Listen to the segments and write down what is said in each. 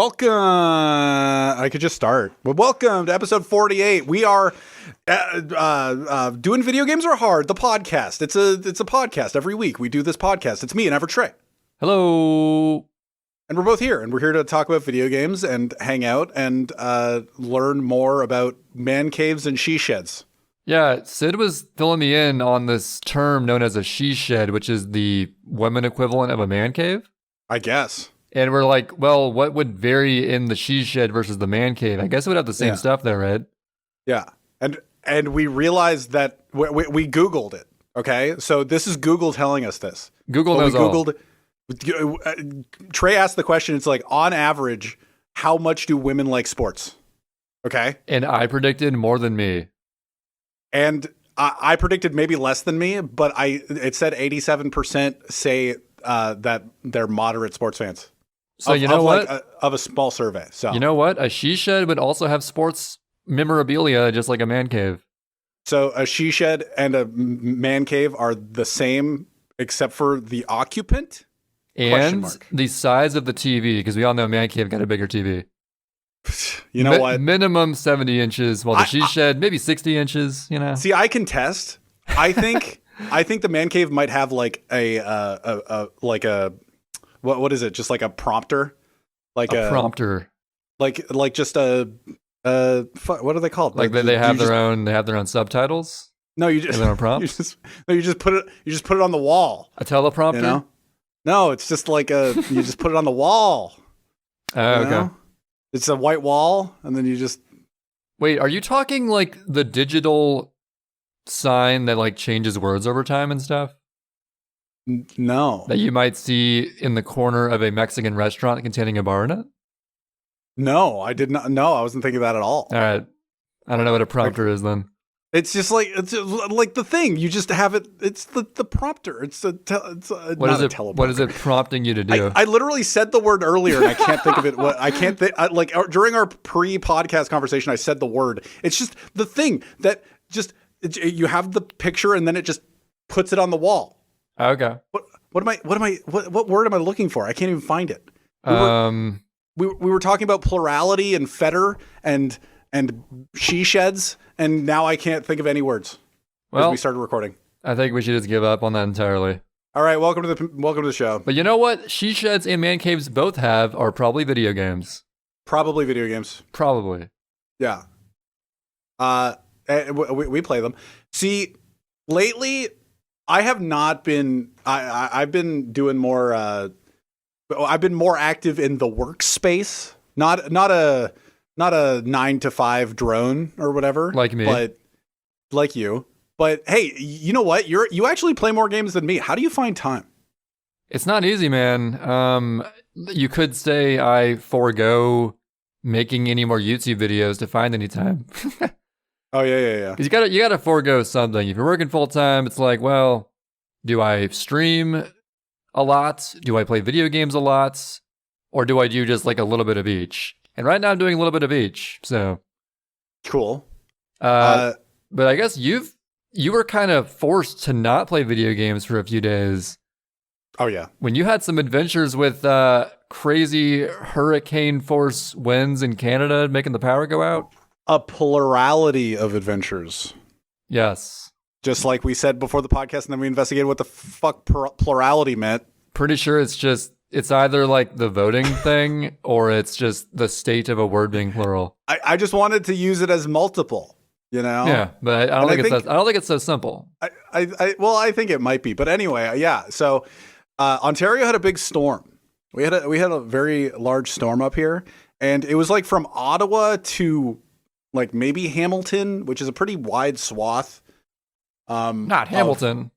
Welcome. I could just start. Well, welcome to episode 48. We are doing Video Games Are Hard, the podcast. It's a podcast every week. We do this podcast. It's me and Trey. Hello. And we're both here, and we're here to talk about video games and hang out and learn more about man caves and she sheds. Yeah, Sid was filling me in on this term known as a she shed, which is the women equivalent of a man cave. I guess. And we're like, well, what would vary in the she shed versus the man cave? I guess it would have the same stuff there, right? Yeah. And we realized that we Googled it. Okay. So this is Google telling us this. Google knows all. Trey asked the question. It's like, on average, how much do women like sports? Okay. And I predicted more than me. And I predicted maybe less than me, but it said 87% say that they're moderate sports fans. So you know what? Of a small survey. So you know what? A she shed would also have sports memorabilia, just like a man cave. So a she shed and a man cave are the same, except for the occupant and the size of the TV, because we all know man cave got a bigger TV. You know what? Minimum 70 inches. Well, the she shed maybe 60 inches. You know. See, I can test. I think the man cave might have like a what is it? Just like a prompter, like a prompter, like just a what are they called? Like they have their own subtitles. No, you just prompts. You just put it on the wall. A teleprompter. You know? No, it's just like you just put it on the wall. Oh, okay. Know? It's a white wall, and then you just wait. Are you talking like the digital sign that like changes words over time and stuff? No. That you might see in the corner of a Mexican restaurant containing a bar in it? No, I did not. No, I wasn't thinking of that at all. All right. I don't know what a prompter is then. It's just like the thing. You just have it. It's the prompter. It's a teleprompter. What is it prompting you to do? I literally said the word earlier, and I can't think of it. During our pre-podcast conversation, I said the word. It's just the thing that you have the picture, and then it just puts it on the wall. Okay. What word am I looking for? I can't even find it. We were talking about plurality and fetter and she sheds, and now I can't think of any words. Well, we started recording. I think we should just give up on that entirely. All right, welcome to the show. But you know what? She sheds and man caves both have are probably video games. Probably video games. Probably. Yeah. We play them. See, lately I have not been. I've been doing more. I've been more active in the workspace. Not a 9-to-5 drone or whatever. Like me, but like you. But hey, you know what? You actually play more games than me. How do you find time? It's not easy, man. You could say I forego making any more YouTube videos to find any time. Oh yeah. Because you gotta forego something. If you're working full time, it's like, well, do I stream a lot? Do I play video games a lot? Or do I do just like a little bit of each? And right now I'm doing a little bit of each. So cool. But I guess you were kind of forced to not play video games for a few days. Oh yeah. When you had some adventures with crazy hurricane force winds in Canada making the power go out. A plurality of adventures. Yes. Just like we said before the podcast, and then we investigated what the fuck plurality meant. Pretty sure it's either like the voting thing or it's just the state of a word being plural. I just wanted to use it as multiple, you know? Yeah, but I don't think it's so simple. I think it might be. But anyway, yeah. So Ontario had a big storm. We had a very large storm up here, and it was like from Ottawa to like maybe Hamilton, which is a pretty wide swath. Not Hamilton.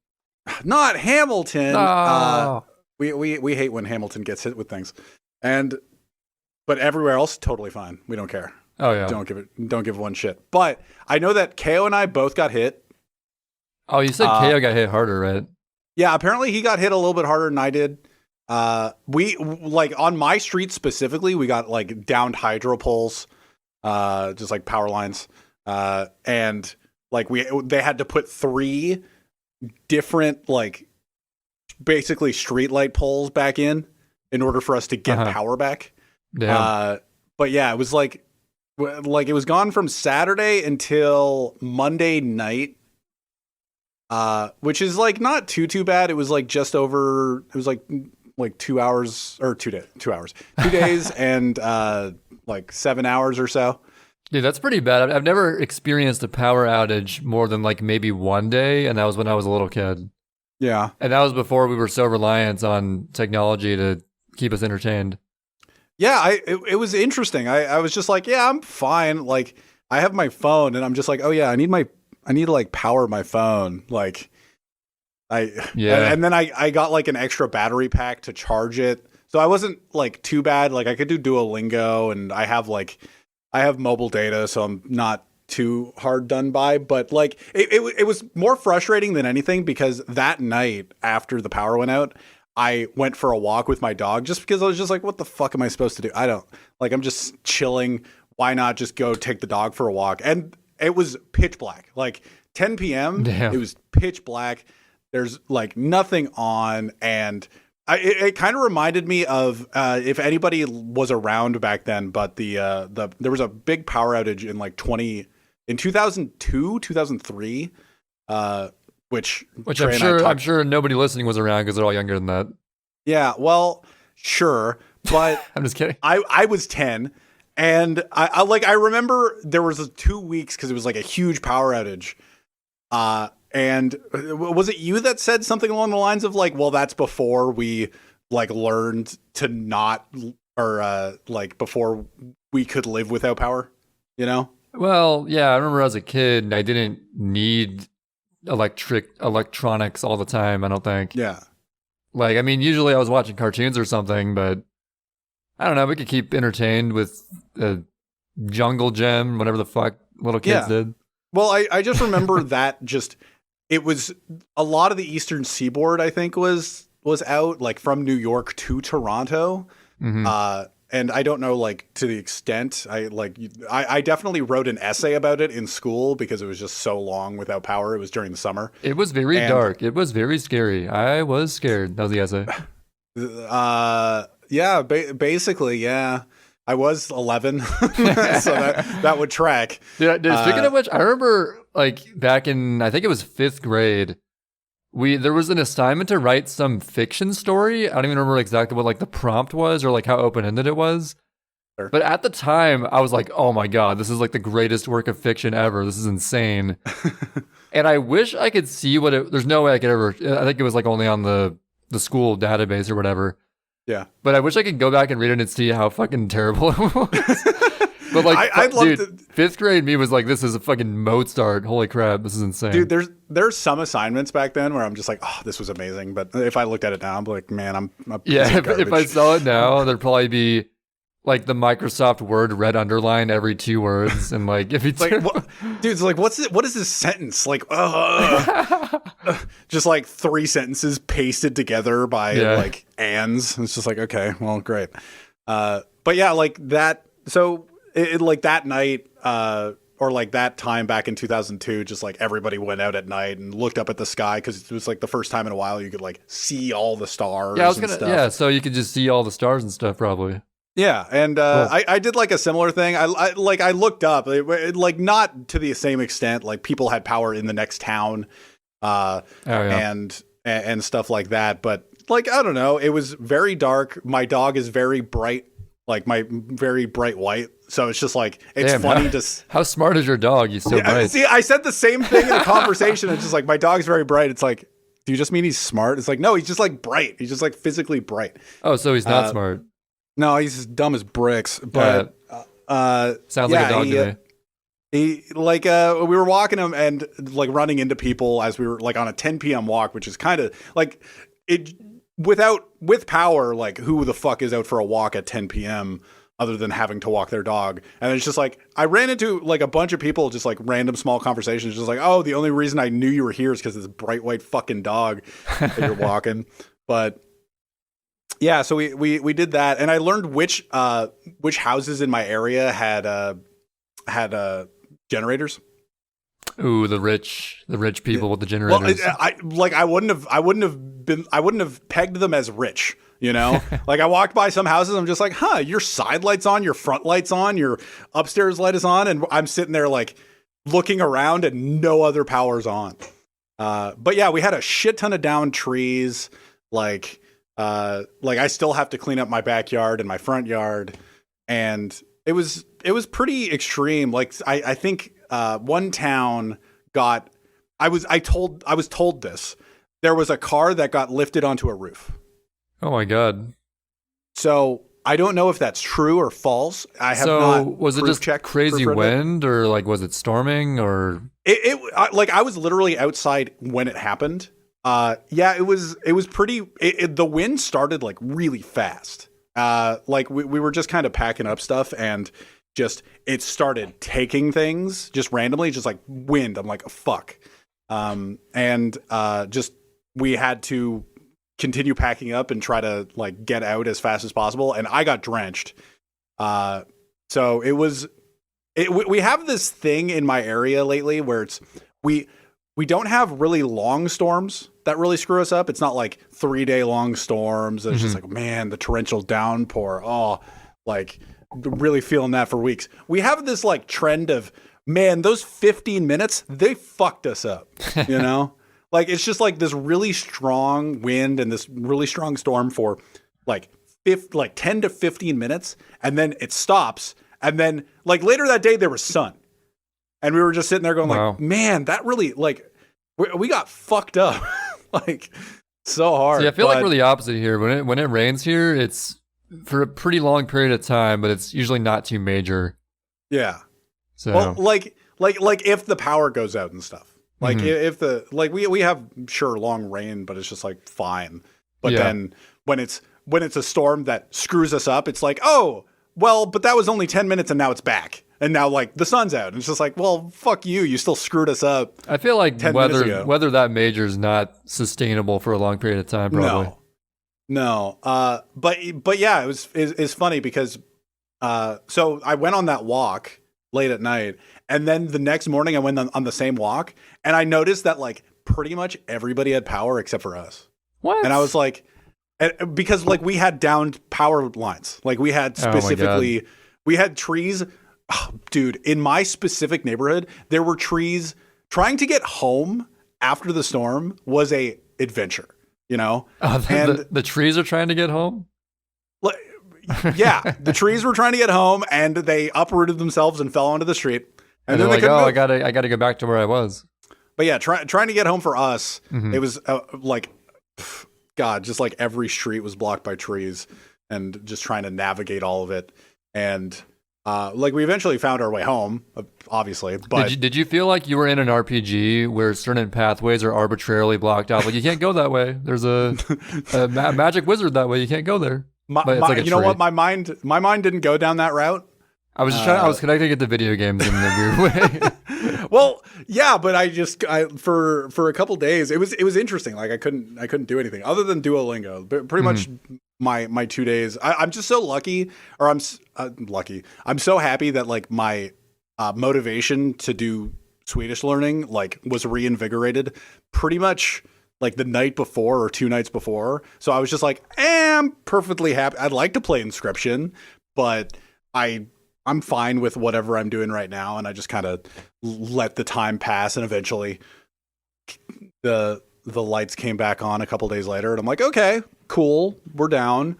Not Hamilton. No. We hate when Hamilton gets hit with things, but everywhere else totally fine. We don't care. Oh yeah. Don't give one shit. But I know that KO and I both got hit. Oh, you said KO got hit harder, right? Yeah, apparently he got hit a little bit harder than I did. We like on my street specifically, we got like downed hydro poles, just like power lines, and like they had to put 3 different like basically streetlight poles back in order for us to get power back. Damn. But yeah, it was like it was gone from Saturday until Monday night. Which is like not too bad. It was like just over. It was like 2 hours or 2 hours, 2 days and like 7 hours or so. Dude, that's pretty bad. I've never experienced a power outage more than like maybe one day, and that was when I was a little kid. Yeah, And that was before we were so reliant on technology to keep us entertained. yeah. It was interesting. I was just like, yeah, I'm fine. Like I have my phone, and I'm just like, oh yeah, I need to like power my phone. Like and then I got like an extra battery pack to charge it. So I wasn't like too bad. Like I could do Duolingo, and I have mobile data, so I'm not too hard done by. But like it was more frustrating than anything because that night after the power went out, I went for a walk with my dog just because I was just like, what the fuck am I supposed to do? I don't like, I'm just chilling. Why not just go take the dog for a walk? And it was pitch black, like 10 p.m. Damn. It was pitch black. There's like nothing on. And it kind of reminded me of if anybody was around back then, but there was a big power outage in like 2002, 2003, which I'm sure nobody listening was around because they're all younger than that. Yeah, well, sure, but I'm just kidding. I was 10, and I remember there was 2 weeks because it was like a huge power outage. And was it you that said something along the lines of like, well, that's before we like learned to not, or like before we could live without power, you know? Well, yeah, I remember as a kid, I didn't need electronics all the time, I don't think. Yeah. Like, I mean, usually I was watching cartoons or something, but I don't know, we could keep entertained with a jungle gym, whatever the fuck little kids did. Well, I just remember that it was a lot of the Eastern Seaboard, I think, was out, like from New York to Toronto. Mm-hmm. And I don't know, like, to the extent I definitely wrote an essay about it in school because it was just so long without power. It was during the summer. It was very dark. It was very scary. I was scared. That was the essay. Yeah, basically, yeah. I was 11, so that would track. Dude, speaking of which, I remember like back in, I think it was 5th grade, there was an assignment to write some fiction story. I don't even remember exactly what like the prompt was or like how open-ended it was. Sure. But at the time, I was like, oh my God, this is like the greatest work of fiction ever. This is insane. And I wish I could see there's no way I could ever, I think it was like only on the school database or whatever. Yeah. But I wish I could go back and read it and see how fucking terrible it was. But like, dude, 5th grade me was like, this is a fucking Mozart. Holy crap, this is insane. Dude, there's some assignments back then where I'm just like, oh, this was amazing. But if I looked at it now, I'm like, man, I'm a piece of garbage. If I saw it now, there'd probably be like the Microsoft Word red underline every 2 words, and like if it's like, dude, it's like, what is this sentence? Like, just like 3 sentences pasted together by like ands. It's just like, okay, well, great. But yeah, like that. So it like that night, or like that time back in 2002, just like everybody went out at night and looked up at the sky because it was like the first time in a while you could like see all the stars. Yeah, stuff. Yeah, so you could just see all the stars and stuff, probably. Yeah, and Cool. I did like a similar thing. I looked up, like not to the same extent. Like people had power in the next town, and stuff like that. But like I don't know, it was very dark. My dog is very bright, like my very bright white. So it's just like it's funny to. How smart is your dog? He's so bright. See, I said the same thing in a conversation. It's just like my dog's very bright. It's like, do you just mean he's smart? It's like no, he's just like bright. He's just like physically bright. Oh, so he's not smart. No, he's as dumb as bricks. But sounds like a dog to me. He like we were walking him and like running into people as we were like on a 10 p.m. walk, which is kind of like it with power. Like who the fuck is out for a walk at 10 p.m. other than having to walk their dog? And it's just like I ran into like a bunch of people, just like random small conversations, just like, oh, the only reason I knew you were here is because this bright white fucking dog that you're walking. But yeah, so we did that, and I learned which houses in my area had generators. Ooh, the rich people with the generators. Well, I wouldn't have pegged them as rich, You know, like I walked by some houses, I'm just like, huh, your side light's on, your front light's on, your upstairs light is on, and I'm sitting there like looking around and no other power's on. But yeah, we had a shit ton of downed trees. Like I still have to clean up my backyard and my front yard, and it was pretty extreme. Like I think one town got I was told this. There was a car that got lifted onto a roof. Oh my God. So I don't know if that's true or false. I have not. Was it just crazy wind, or like was it storming, or like I was literally outside when it happened. Yeah, it was pretty. The wind started like really fast. Like we were just kind of packing up stuff, and just it started taking things just randomly, just like wind. I'm like, oh, fuck. And just we had to continue packing up and try to like get out as fast as possible, and I got drenched. So we have this thing in my area lately where we don't have really long storms that really screw us up. It's not like 3-day long storms. It's just like, man, the torrential downpour. Oh, like really feeling that for weeks. We have this like trend of, man, those 15 minutes, they fucked us up, you know? Like, it's just like this really strong wind and this really strong storm for like 10 to 15 minutes. And then it stops. And then like later that day, there was sun. And we were just sitting there going like, man, that really like, we got fucked up like so hard. See, I feel like we're the opposite here. When it rains here, it's for a pretty long period of time, but it's usually not too major. Yeah. So well, like if the power goes out and stuff. Like if the like we have sure long rain, but it's just like fine. But then when it's a storm that screws us up, it's like, oh, well, but that was only 10 minutes and now it's back. And now like the sun's out. And it's just like, well, fuck you. You still screwed us up. I feel like whether that major is not sustainable for a long period of time, probably. No. But yeah, it's funny because so I went on that walk late at night, and then the next morning I went on the same walk, and I noticed that like pretty much everybody had power except for us. What? And I was like, because like we had downed power lines. Like we had specifically, we had trees. Oh, dude, in my specific neighborhood, there were trees. Trying to get home after the storm was a adventure, you know? And the trees are trying to get home? Yeah, the trees were trying to get home, and they uprooted themselves and fell onto the street. And then they're like, oh, I gotta go back to where I was. But yeah, trying to get home for us, it was like, God, just like every street was blocked by trees, and just trying to navigate all of it. And like we eventually found our way home, obviously. But did you feel like you were in an RPG where certain pathways are arbitrarily blocked out? Like you can't go that way. There's a magic wizard that way. You can't go there. You know what? My mind didn't go down that route. I was just I was connecting it to video games in a weird way. Well, yeah, but I for a couple days it was interesting. Like I couldn't do anything other than Duolingo. But pretty much my 2 days. I'm just so lucky, or I'm lucky. I'm so happy that like my motivation to do Swedish learning like was reinvigorated pretty much like the night before or 2 nights before. So I was just like, I'm perfectly happy. I'd like to play Inscryption, but I'm fine with whatever I'm doing right now. And I just kind of let the time pass, and eventually the lights came back on a couple days later, and I'm like, okay, cool, we're down.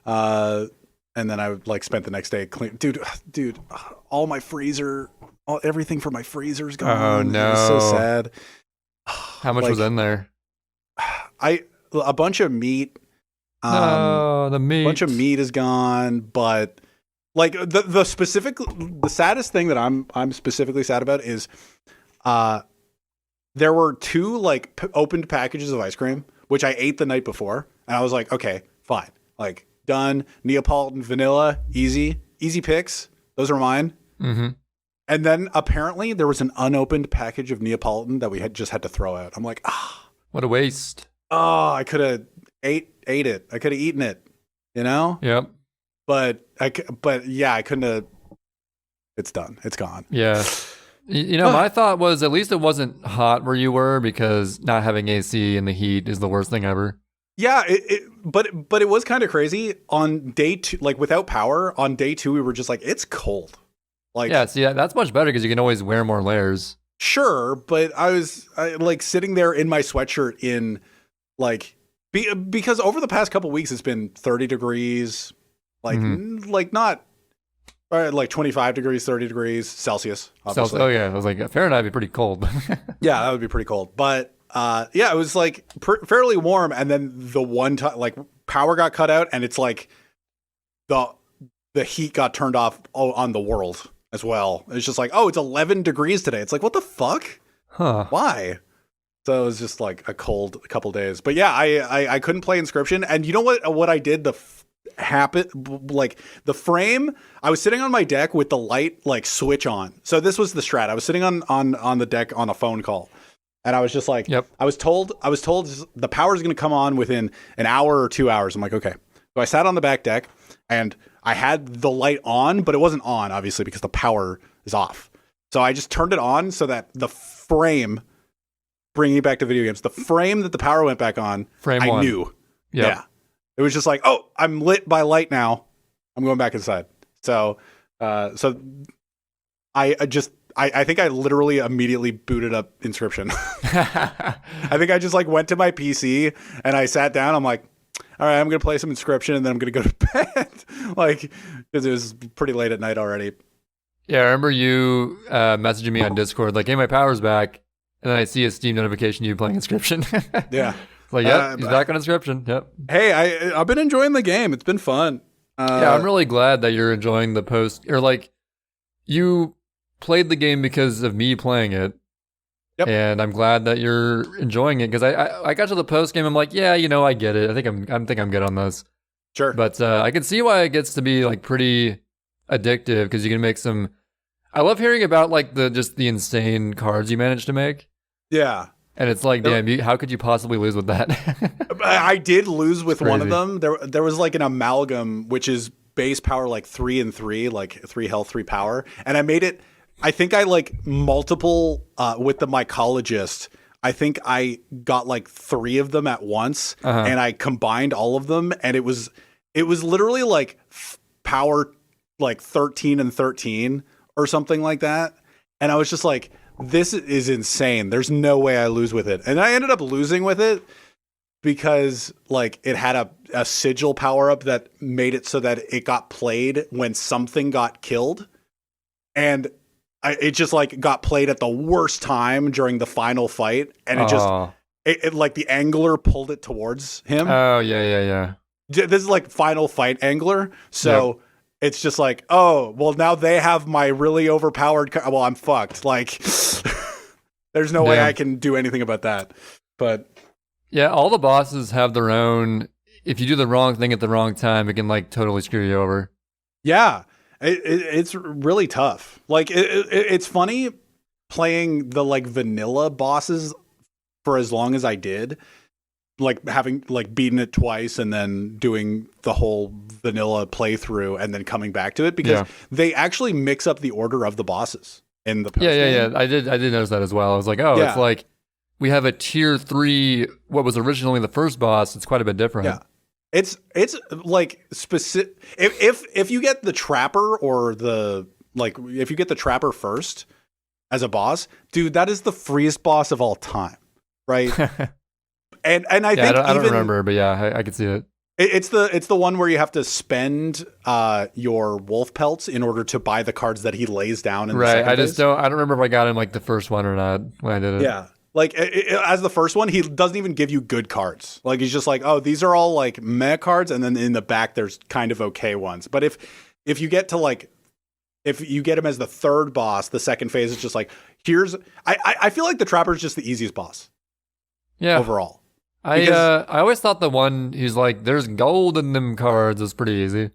And then I like spent the next day clean. Dude, all my freezer, everything for my freezer's gone. Oh no. It was so sad. How much was in there? A bunch of meat. The meat. A bunch of meat is gone, but like the saddest thing that I'm specifically sad about is there were 2 like opened packages of ice cream, which I ate the night before, and I was like, okay, fine, like done. Neapolitan vanilla, easy picks. Those are mine. And then apparently there was an unopened package of Neapolitan that we had to throw out. I'm like, what a waste. Oh, I could have ate it. I could have eaten it, you know? Yep. But yeah, I couldn't have. It's done. It's gone. Yeah. You know, my thought was at least it wasn't hot where you were, because not having AC in the heat is the worst thing ever. Yeah, but it was kind of crazy on day 2, like without power. On day 2, we were just like, it's cold. Like, yeah, see, that's much better because you can always wear more layers. Sure, but I was like sitting there in my sweatshirt in like because over the past couple weeks it's been 30 degrees, like like not like 25 degrees, 30 degrees Celsius. Obviously. Oh yeah, I was like Fahrenheit would be pretty cold. Yeah, that would be pretty cold. But yeah, it was like fairly warm, and then the one time like power got cut out, and it's like the heat got turned off on the world as well. It's just like, oh, it's 11 degrees today. It's like, what the fuck? Huh? Why? So it was just like a cold couple days. But yeah, I couldn't play Inscryption, and you know what I did? Like the frame, I was sitting on my deck with the light like switch on. So this was the strat. I was sitting on the deck on a phone call, and I was just like, yep. I was told the power's going to come on within an hour or 2 hours. I'm like, okay. So I sat on the back deck, and I had the light on, but it wasn't on obviously because the power is off. So I just turned it on so that the frame, bringing it back to video games, the frame that the power went back on, I knew. Yep. Yeah. It was just like, oh, I'm lit by light now. I'm going back inside. So, I think I literally immediately booted up Inscryption. I think I just like went to my PC and I sat down. I'm like, all right, I'm going to play some Inscryption and then I'm going to go to bed. Like, because it was pretty late at night already. Yeah, I remember you messaging me on Discord, like, hey, my power's back. And then I see a Steam notification you playing Inscryption. Yeah. Like, yep, he's back on Inscryption. Yep. Hey, I've been enjoying the game. It's been fun. Yeah, I'm really glad that you're enjoying the post. Or like, you played the game because of me playing it. Yep. And I'm glad that you're enjoying it because I got to the post game. I'm like, yeah, you know, I get it. I think I'm good on this. Sure. But I can see why it gets to be like pretty addictive because you can make some. I love hearing about like the insane cards you managed to make. Yeah. And it's like, damn, how could you possibly lose with that? I did lose with one of them. There was like an amalgam, which is base power like 3 and 3, like 3 health, 3 power, and I made it. I think I like multiple with the mycologist. I think I got like 3 of them at once, and I combined all of them, and it was literally like power like 13 and 13 or something like that, and I was just like, this is insane. There's no way I lose with it, and I ended up losing with it because like it had a sigil power up that made it so that it got played when something got killed, and it just like got played at the worst time during the final fight, and it like the angler pulled it towards him. Oh yeah. This is like final fight angler, so it's just like, oh well, now they have my really overpowered. Well, I'm fucked. Like, there's no way I can do anything about that. But yeah, all the bosses have their own. If you do the wrong thing at the wrong time, it can like totally screw you over. Yeah. It's really tough. Like it's funny playing the like vanilla bosses for as long as I did, like having like beaten it twice and then doing the whole vanilla playthrough and then coming back to it because they actually mix up the order of the bosses in the post game. Yeah. I did notice that as well. I was like, oh, it's like we have a tier 3. What was originally the first boss? It's quite a bit different. Yeah. It's like specific. If you get the trapper or if you get the trapper first as a boss, dude, that is the freest boss of all time, right? and I think I don't remember, but yeah, I can see it. It's the one where you have to spend your wolf pelts in order to buy the cards that he lays down. In right. I don't remember if I got him like the first one or not when I did it. Yeah. Like, as the first one, he doesn't even give you good cards. Like, he's just like, oh, these are all, like, meh cards, and then in the back, there's kind of okay ones. But if you get to, like, if you get him as the third boss, the second phase is just like, I feel like the Trapper is just the easiest boss. Yeah. Overall. I always thought the one who's like, there's gold in them cards is pretty easy.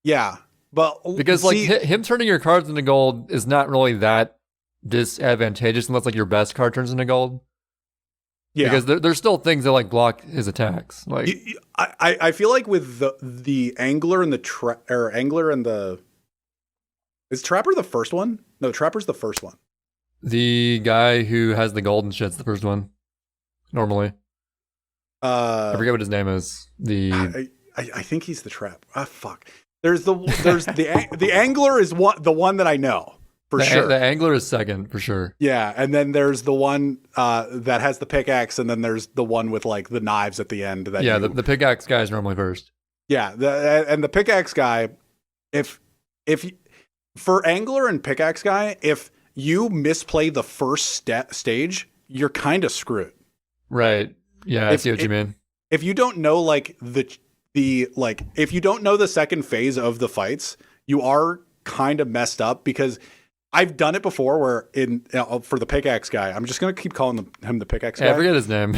Yeah. But because, like, him turning your cards into gold is not really that disadvantageous unless like your best card turns into gold. Yeah, because there's still things that like block his attacks. Like I feel like with the angler and the is Trapper the first one? No, Trapper's the first one. The guy who has the golden shit's the first one. Normally. I forget what his name is. I think he's the trap. Ah, fuck. There's the angler is the one that I know for sure. The angler is second for sure. Yeah, and then there's the one that has the pickaxe, and then there's the one with like the knives at the end. The pickaxe guy is normally first. Yeah, and the pickaxe guy, if for angler and pickaxe guy, if you misplay the first stage, you're kind of screwed. Right. Yeah, I see what you mean. If you don't know like if you don't know the second phase of the fights, you are kind of messed up, because I've done it before where for the pickaxe guy, I'm just going to keep calling him the pickaxe guy. I forget his name.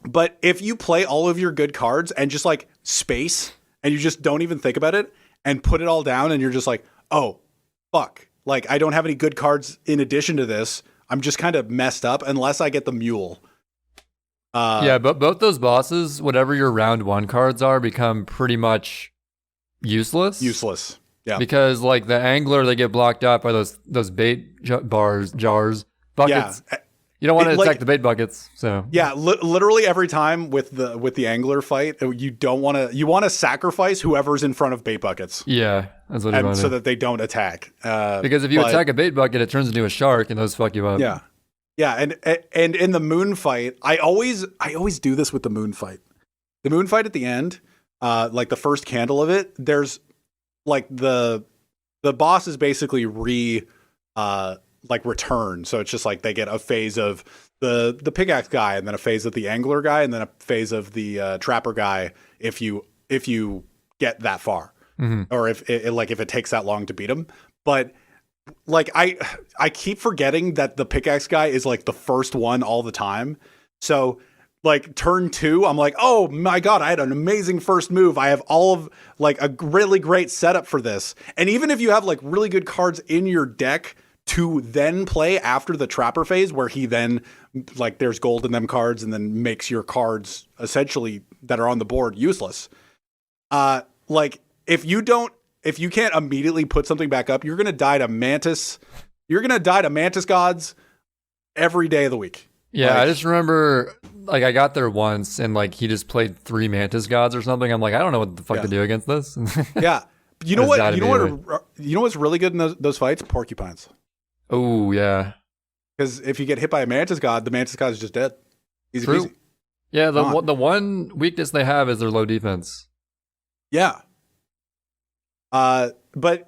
But if you play all of your good cards and just like space and you just don't even think about it and put it all down, and you're just like, oh, fuck. Like, I don't have any good cards in addition to this. I'm just kind of messed up unless I get the mule. But both those bosses, whatever your round 1 cards are, become pretty much useless. Yeah. Because like the angler, they get blocked out by those bait jars, buckets. Yeah. You don't want to attack the bait buckets. So yeah, literally every time with the angler fight, you want to sacrifice whoever's in front of bait buckets. Yeah, that's what you want to do. So that they don't attack. Because if you attack a bait bucket, it turns into a shark, and those fuck you up. Yeah. Yeah, and in the moon fight, I always do this with the moon fight. The moon fight at the end, like the first candle of it, there's like the boss is basically return. So it's just like they get a phase of the pickaxe guy, and then a phase of the angler guy, and then a phase of the trapper guy if you get that far. Mm-hmm. Or if it takes that long to beat him. But like I keep forgetting that the pickaxe guy is like the first one all the time. So like turn 2, I'm like, oh my God, I had an amazing first move. I have all of like a really great setup for this. And even if you have like really good cards in your deck to then play after the trapper phase, where he then like there's gold in them cards and then makes your cards essentially that are on the board useless. Like if you can't immediately put something back up, you're going to die to Mantis. You're going to die to Mantis gods every day of the week. Yeah, I just remember, like, I got there once, and, like, he just played 3 Mantis gods or something. I'm like, I don't know what the fuck to do against this. Yeah. You know what? You know what's really good in those fights? Porcupines. Oh, yeah. Because if you get hit by a Mantis god, the Mantis god is just dead. Easy True. peasy. Yeah, the one weakness they have is their low defense. Yeah. But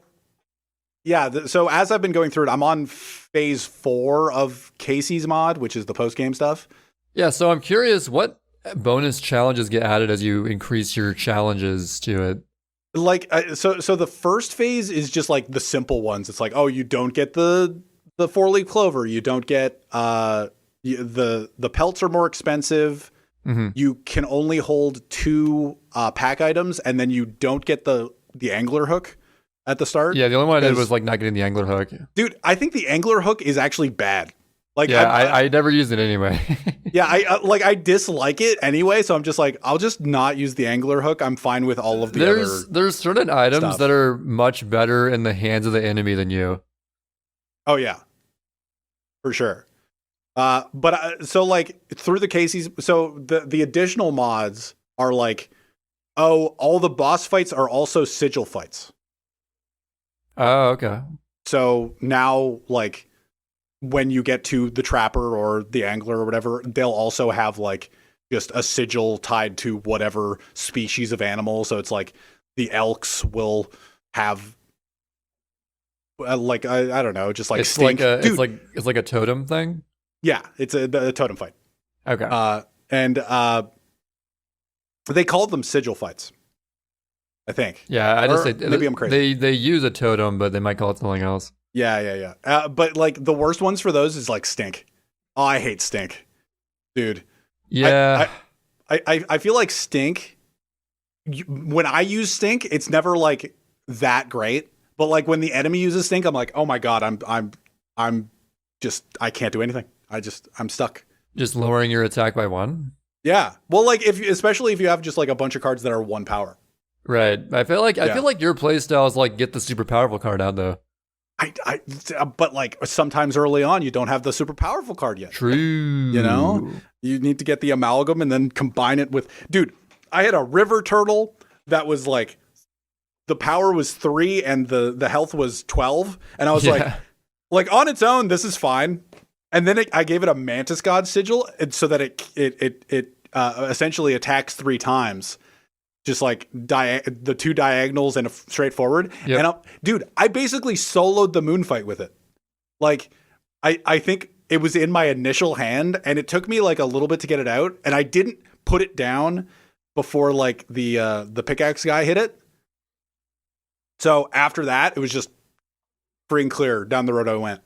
yeah, so as I've been going through it, I'm on phase 4 of Casey's mod, which is the post-game stuff. Yeah, so I'm curious, what bonus challenges get added as you increase your challenges to it? Like, so the first phase is just like the simple ones. It's like, oh, you don't get the 4-leaf clover. You don't get, the pelts are more expensive. Mm-hmm. You can only hold 2 pack items, and then you don't get the angler hook at the start. Yeah, the only one I did was like not getting the angler hook. Dude, I think the angler hook is actually bad. Like, yeah, I never used it anyway. Yeah, I dislike it anyway, so I'm just like, I'll just not use the angler hook. I'm fine with all of the other There's certain items stuff that are much better in the hands of the enemy than you. Oh yeah, for sure. But so like through the Casey's, so the additional mods are like, oh, all the boss fights are also sigil fights. Oh, okay. So now, like, when you get to the trapper or the angler or whatever, they'll also have like just a sigil tied to whatever species of animal. So it's like the elks will have like I don't know, just like it's stink. It's like a totem thing. Yeah, it's a totem fight. Okay. And they called them sigil fights, I think. Yeah, I just say maybe I'm crazy. They use a totem, but they might call it something else. Yeah. But like the worst ones for those is like stink. Oh, I hate stink, dude. Yeah. I feel like stink. When I use stink, it's never like that great. But like when the enemy uses stink, I'm like, oh my God, I'm just I can't do anything. I'm stuck. Just lowering your attack by 1. Yeah. Well, like especially if you have just like a bunch of cards that are 1 power. Right. I feel like your playstyle is like get the super powerful card out though. But like sometimes early on you don't have the super powerful card yet. True. You know? You need to get the amalgam and then combine it with, dude, I had a river turtle that was like, the power was 3 and the health was 12. And I was like on its own, this is fine. And then I gave it a Mantis God sigil so that it essentially attacks 3 times. Just like the 2 diagonals and a straight forward. Yep. And dude, I basically soloed the moonfight with it. Like, I think it was in my initial hand, and it took me like a little bit to get it out, and I didn't put it down before like the pickaxe guy hit it. So after that, it was just free and clear. Down the road I went.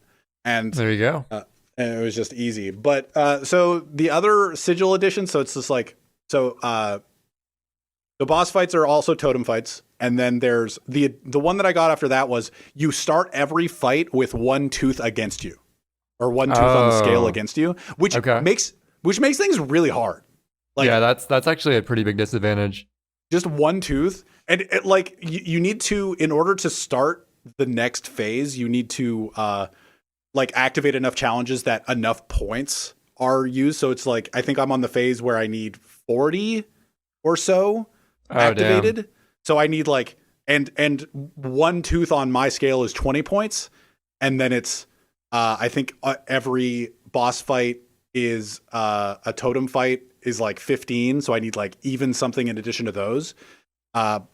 And there you go. And it was just easy. But so the other sigil edition, so it's just like, so the boss fights are also totem fights. And then there's the one that I got after that was you start every fight with 1 tooth against you, or 1 tooth on the scale against you, which makes things really hard. Like, yeah, that's actually a pretty big disadvantage. Just 1 tooth. And like you need to, in order to start the next phase, you need to like activate enough challenges that enough points are used. So it's like, I think I'm on the phase where I need 40 or so activated. Damn. So I need like, and 1 tooth on my scale is 20 points. And then it's, I think every boss fight is a totem fight is like 15. So I need like even something in addition to those. And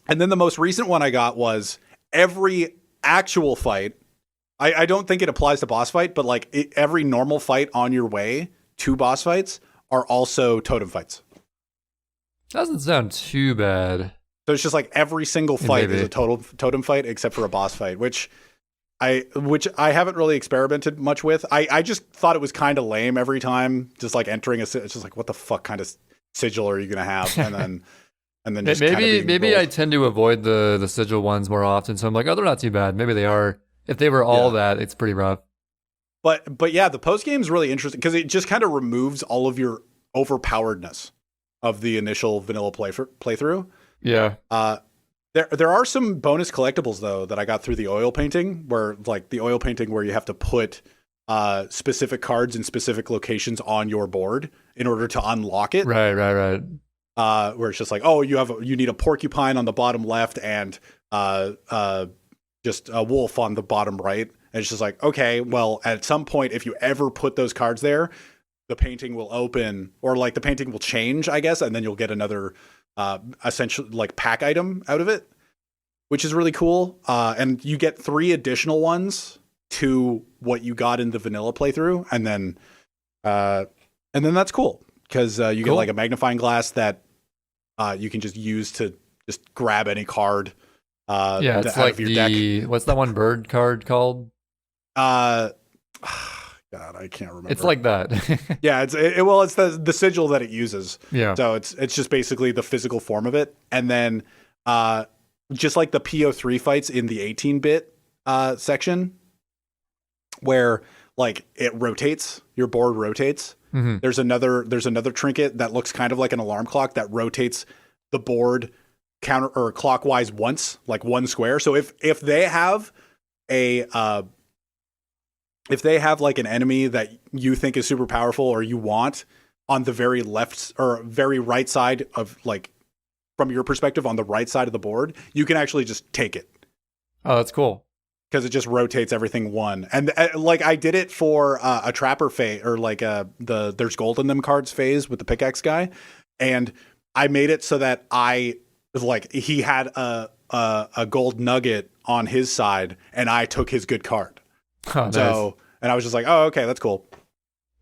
then the most recent one I got was every actual fight. I don't think it applies to boss fight, but like every normal fight on your way to boss fights are also totem fights. Doesn't sound too bad. So it's just like every single fight is a totem fight except for a boss fight, which I haven't really experimented much with. I just thought it was kind of lame every time, just like entering it's just like, what the fuck kind of sigil are you gonna have? And then just maybe I tend to avoid the sigil ones more often. So I'm like, oh, they're not too bad. Maybe they are. If they were all that, it's pretty rough. But yeah, the post game is really interesting because it just kind of removes all of your overpoweredness of the initial vanilla playthrough. Yeah. There are some bonus collectibles though that I got through the oil painting, where like the oil painting where you have to put specific cards in specific locations on your board in order to unlock it. Right. Where it's just like, oh, you need a porcupine on the bottom left and just a wolf on the bottom right. And it's just like, okay, well, at some point, if you ever put those cards there, the painting will open, or like the painting will change, I guess, and then you'll get another essentially like pack item out of it, which is really cool. And you get 3 additional ones to what you got in the vanilla playthrough, and then that's cool because you get like a magnifying glass that you can just use to just grab any card. It's like your deck. What's that one bird card called? God, I can't remember. It's like that. Yeah, it's the sigil that it uses. Yeah. So it's just basically the physical form of it, and then just like the PO3 fights in the 18-bit section, where like it rotates, your board rotates. Mm-hmm. There's another trinket that looks kind of like an alarm clock that rotates the board counter or clockwise once, like 1 square. So if they have like an enemy that you think is super powerful or you want on the very left or very right side of, like, from your perspective on the right side of the board, you can actually just take it. Oh, that's cool. Because it just rotates everything 1. And like I did it for a trapper phase, or like the there's gold in them cards phase with the pickaxe guy. And I made it so that he had a gold nugget on his side and I took his good card. Oh, nice. And I was just like, oh, okay, that's cool.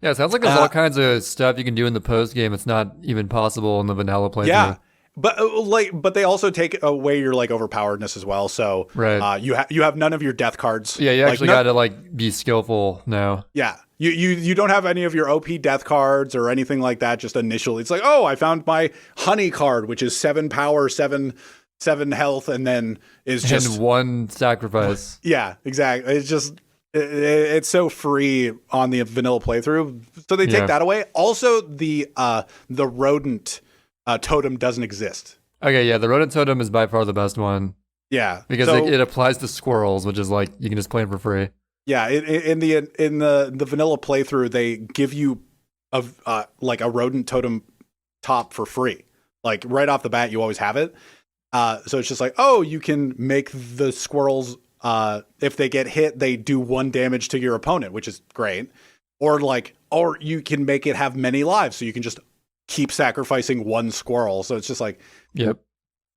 Yeah, it sounds like there's all kinds of stuff you can do in the post game. It's not even possible in the vanilla playthrough. Yeah, but they also take away your like overpoweredness as well. So right. You have none of your death cards. Yeah, you actually got to like be skillful now. Yeah, you don't have any of your OP death cards or anything like that. Just initially, it's like, oh, I found my honey card, which is 7 power, 7 health, and then is just 1 sacrifice. Yeah, exactly. It's just. It's so free on the vanilla playthrough, so they take that away. Also, the rodent totem doesn't exist. Okay, yeah, the rodent totem is by far the best one. Yeah, because it applies to squirrels, which is like you can just play them for free. Yeah, in the vanilla playthrough, they give you of like a rodent totem top for free. Like right off the bat, you always have it. So it's just like, oh, you can make the squirrels, if they get hit, they do 1 damage to your opponent, which is great. Or you can make it have many lives, so you can just keep sacrificing 1 squirrel. So it's just like, Yep.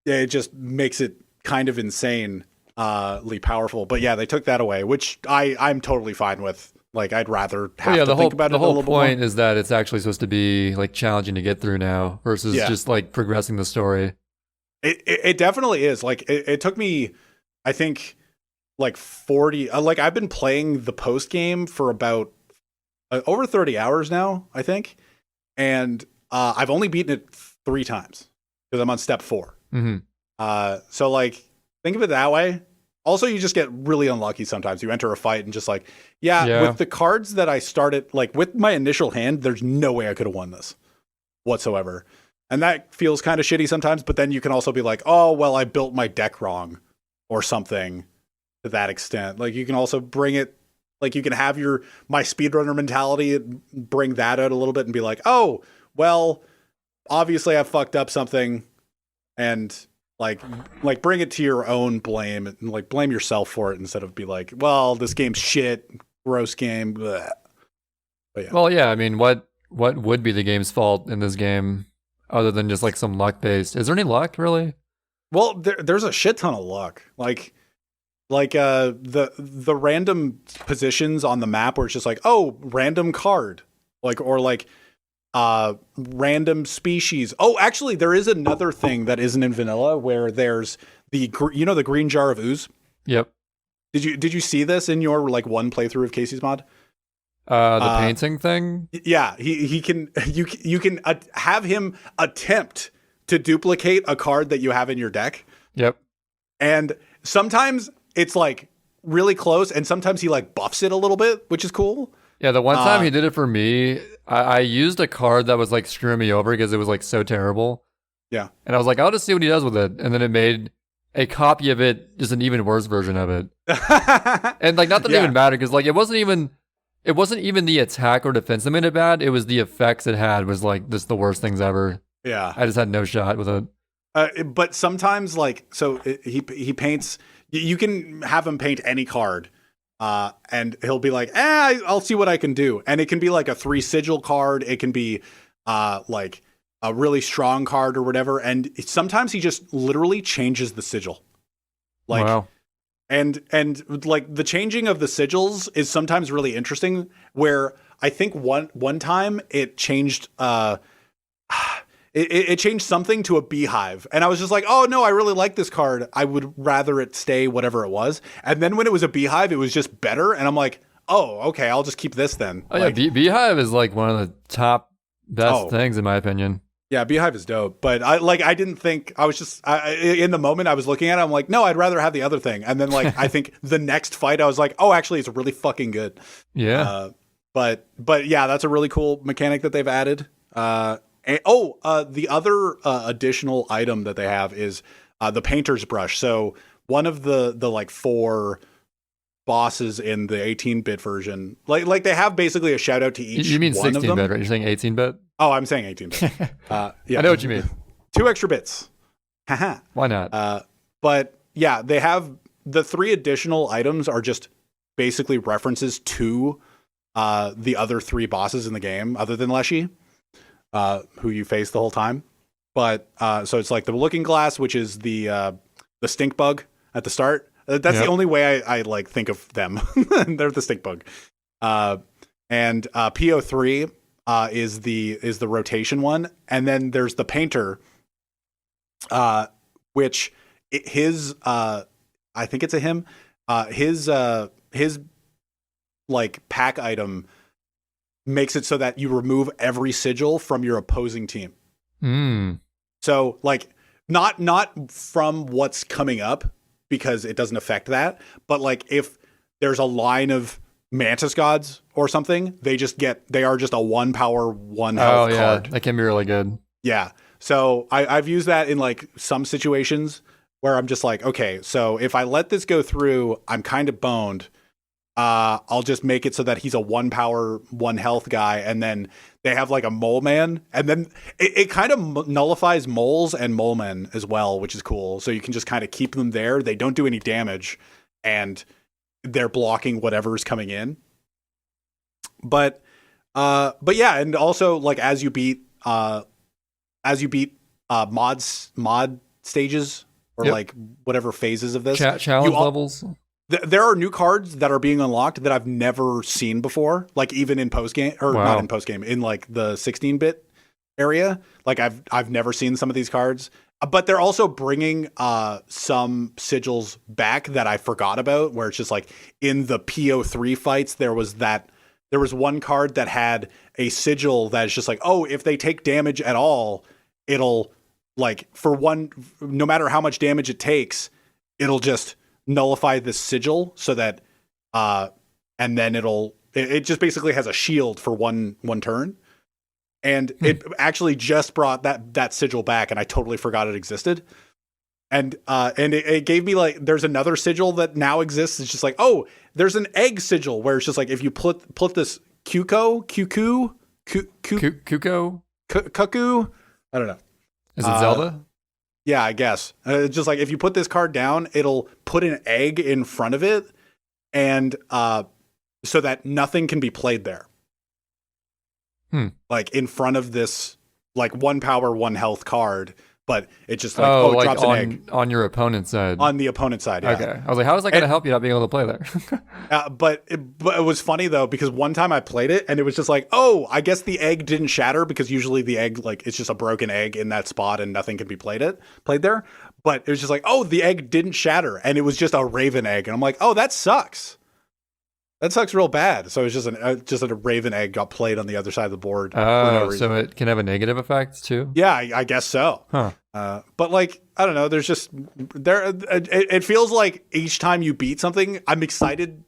it just makes it kind of insanely powerful. But yeah, they took that away, which I'm totally fine with. Like, I'd rather have to think about it a little bit more. The whole point is that it's actually supposed to be like challenging to get through now versus just like progressing the story. It definitely is. Like, it took me, I think, like 40. Like, I've been playing the post game for about over 30 hours now, I think, and I've only beaten it 3 times because I'm on step 4. Mm-hmm. So like, think of it that way. Also, you just get really unlucky sometimes. You enter a fight and just like, with the cards that I started, like with my initial hand, there's no way I could have won this whatsoever. And that feels kind of shitty sometimes, but then you can also be like, oh, well, I built my deck wrong or something to that extent. Like, you can also bring it, like, you can have my speedrunner mentality, bring that out a little bit and be like, oh, well, obviously I fucked up something, and like bring it to your own blame and like blame yourself for it instead of be like, well, this game's shit, gross game. Bleh. But yeah. Well, yeah, I mean, what would be the game's fault in this game other than just like some luck based? Is there any luck really? Well, there's a shit ton of luck. Like the random positions on the map where it's just like, oh, random card, like, or like random species. Oh, actually, there is another thing that isn't in vanilla where there's the green jar of ooze. Yep. Did you see this in your like 1 playthrough of Casey's mod? The painting thing. Yeah, he can. You can have him attempt to duplicate a card that you have in your deck. Yep. And sometimes it's like really close, and sometimes he like buffs it a little bit, which is cool. Yeah, the one time he did it for me, I used a card that was like screwing me over because it was like so terrible. Yeah. And I was like, I'll just see what he does with it. And then it made a copy of it, just an even worse version of it. And like, not that it even mattered, because like it wasn't even the attack or defense that made it bad. It was the effects it had was like this the worst things ever. Yeah. I just had no shot with it. But sometimes like, so he paints, you can have him paint any card. And he'll be like, I'll see what I can do. And it can be like a 3 sigil card. It can be like a really strong card or whatever. And sometimes he just literally changes the sigil. Like, wow. And like the changing of the sigils is sometimes really interesting, where I think one time it changed, it changed something to a beehive. And I was just like, oh no, I really like this card. I would rather it stay whatever it was. And then when it was a beehive, it was just better. And I'm like, oh, okay, I'll just keep this then. Oh yeah, beehive is like one of the top best things in my opinion. Yeah, beehive is dope. But I didn't think, I was just, in the moment I was looking at it, I'm like, no, I'd rather have the other thing. And then like, I think the next fight, I was like, oh, actually it's really fucking good. Yeah. But yeah, that's a really cool mechanic that they've added. The other additional item that they have is the painter's brush. So one of the like 4 bosses in the 18-bit version, like they have basically a shout out to each. You mean one 16-bit, right? You're saying 18-bit? Oh, I'm saying 18-bit. Yeah, I know what you mean. 2 extra bits. Why not? But yeah, they have the 3 additional items are just basically references to the other 3 bosses in the game, other than Leshy. Who you face the whole time. But so it's like the looking glass, which is the stink bug at the start. That's the only way I like think of them. They're the stink bug. And PO3 is the rotation one, and then there's the painter, which his I think it's a him. His like pack item makes it so that you remove every sigil from your opposing team. So like not from what's coming up, because it doesn't affect that, but like if there's a line of Mantis gods or something, they are just a 1 power 1 health card. That can be really good. Yeah. So I've used that in like some situations where I'm just like, okay, so if I let this go through, I'm kind of boned. I'll just make it so that he's a 1 power, 1 health guy, and then they have like a mole man, and then it kind of nullifies moles and mole men as well, which is cool. So you can just kind of keep them there. They don't do any damage, and they're blocking whatever's coming in. But yeah, and also like as you beat mod stages or like whatever phases of this challenge levels. There are new cards that are being unlocked that I've never seen before, like even in post game or not in post game, in like the 16-bit area. Like I've never seen some of these cards, but they're also bringing some sigils back that I forgot about, where it's just like in the PO3 fights, there was one card that had a sigil that is just like, oh, if they take damage at all, it'll like no matter how much damage it takes, it'll just nullify this sigil so that and then it just basically has a shield for one turn, and it actually just brought that sigil back, and I totally forgot it existed, and it gave me like there's another sigil that now exists. It's just like, oh, there's an egg sigil where it's just like if you put this cuckoo I don't know, is it Zelda? Yeah, I guess. Just like if you put this card down, it'll put an egg in front of it, and so that nothing can be played there. Like in front of this, like 1 power, 1 health card, but it just like it like drops an egg on your opponent's side. On the opponent's side, yeah. Okay, I was like, how is that going to help you not being able to play there? But it was funny though, because one time I played it and it was just like, oh, I guess the egg didn't shatter, because usually the egg, like it's just a broken egg in that spot and nothing can be played there. But it was just like, oh, the egg didn't shatter, and it was just a raven egg, and I'm like, oh, that sucks. That sucks real bad. So it's just a raven egg got played on the other side of the board. Oh, so it can have a negative effect too? Yeah, I guess so. Huh. But like, I don't know. There's just it feels like each time you beat something, I'm excited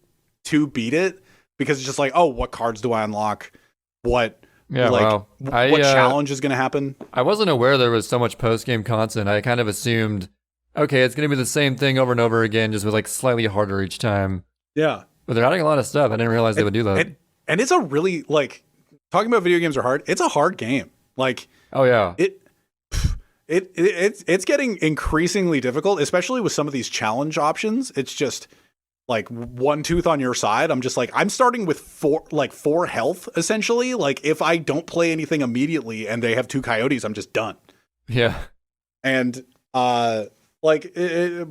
to beat it, because it's just like, oh, what cards do I unlock? What challenge is going to happen? I wasn't aware there was so much post game content. I kind of assumed, okay, it's going to be the same thing over and over again, just with like slightly harder each time. Yeah. But they're adding a lot of stuff. I didn't realize they would do that. And it's a really, like, talking about video games are hard. It's a hard game. Like, oh yeah, it's getting increasingly difficult, especially with some of these challenge options. It's just like one tooth on your side. I'm just like, I'm starting with 4 health essentially. Like if I don't play anything immediately and they have 2 coyotes, I'm just done. Yeah. And like it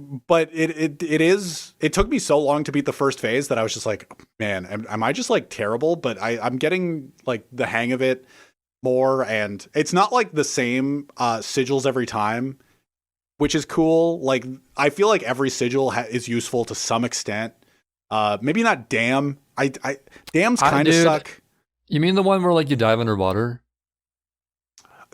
took me so long to beat the first phase that I was just like, man, am I just like terrible? But I'm getting like the hang of it more, and it's not like the same sigils every time, which is cool. Like I feel like every sigil is useful to some extent. Maybe not dam. Dams kind of suck. You mean the one where like you dive underwater?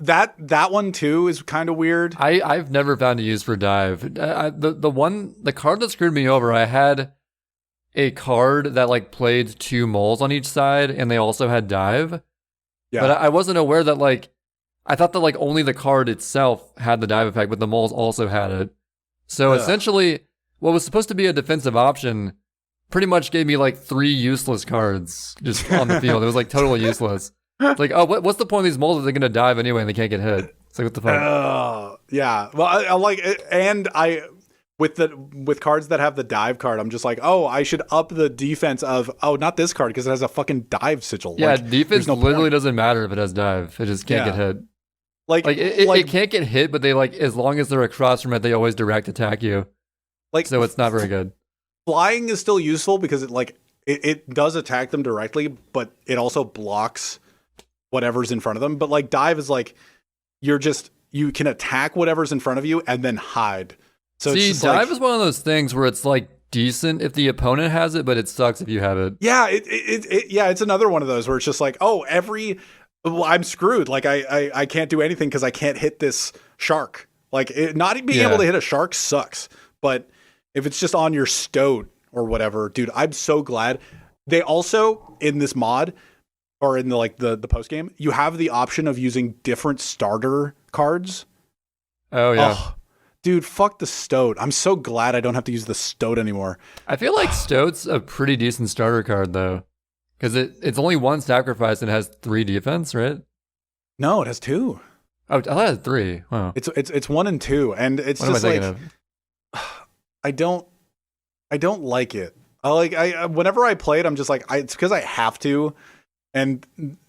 That one too is kind of weird. I've never found a use for dive. The card that screwed me over, I had a card that like played 2 moles on each side, and they also had dive. Yeah. But I wasn't aware that like, I thought that like only the card itself had the dive effect, but the moles also had it. So essentially, what was supposed to be a defensive option pretty much gave me like 3 useless cards just on the field. It was like totally useless. It's like, oh, what's the point of these moles if they're going to dive anyway and they can't get hit? It's like, what the fuck? Yeah. Well, I like it. And with cards that have the dive card, I'm just like, oh, I should up the defense of, oh, not this card because it has a fucking dive sigil. Yeah, like, defense literally doesn't matter if it has dive. It just can't get hit. Like it can't get hit, but they like, as long as they're across from it, they always direct attack you. Like, so it's not very good. Flying is still useful because it does attack them directly, but it also blocks whatever's in front of them. But like dive is like, you can attack whatever's in front of you and then hide. So see, it's dive is one of those things where it's like decent if the opponent has it, but it sucks if you have it. Yeah, it's another one of those where it's just like, oh, I'm screwed. Like I can't do anything because I can't hit this shark. Like not being able to hit a shark sucks. But if it's just on your stoat or whatever, dude, I'm so glad. They also in this mod, or in the post game, you have the option of using different starter cards. Oh yeah. Dude, fuck the Stoat. I'm so glad I don't have to use the Stoat anymore. I feel like Stoat's a pretty decent starter card though, because it's only one sacrifice and it has 3 defense, right? No, it has 2. Oh, I thought it had 3. Wow. It's 1 and 2, and it's What just am I like thinking of? I don't like it. I whenever I play it, I'm just like it's because I have to, and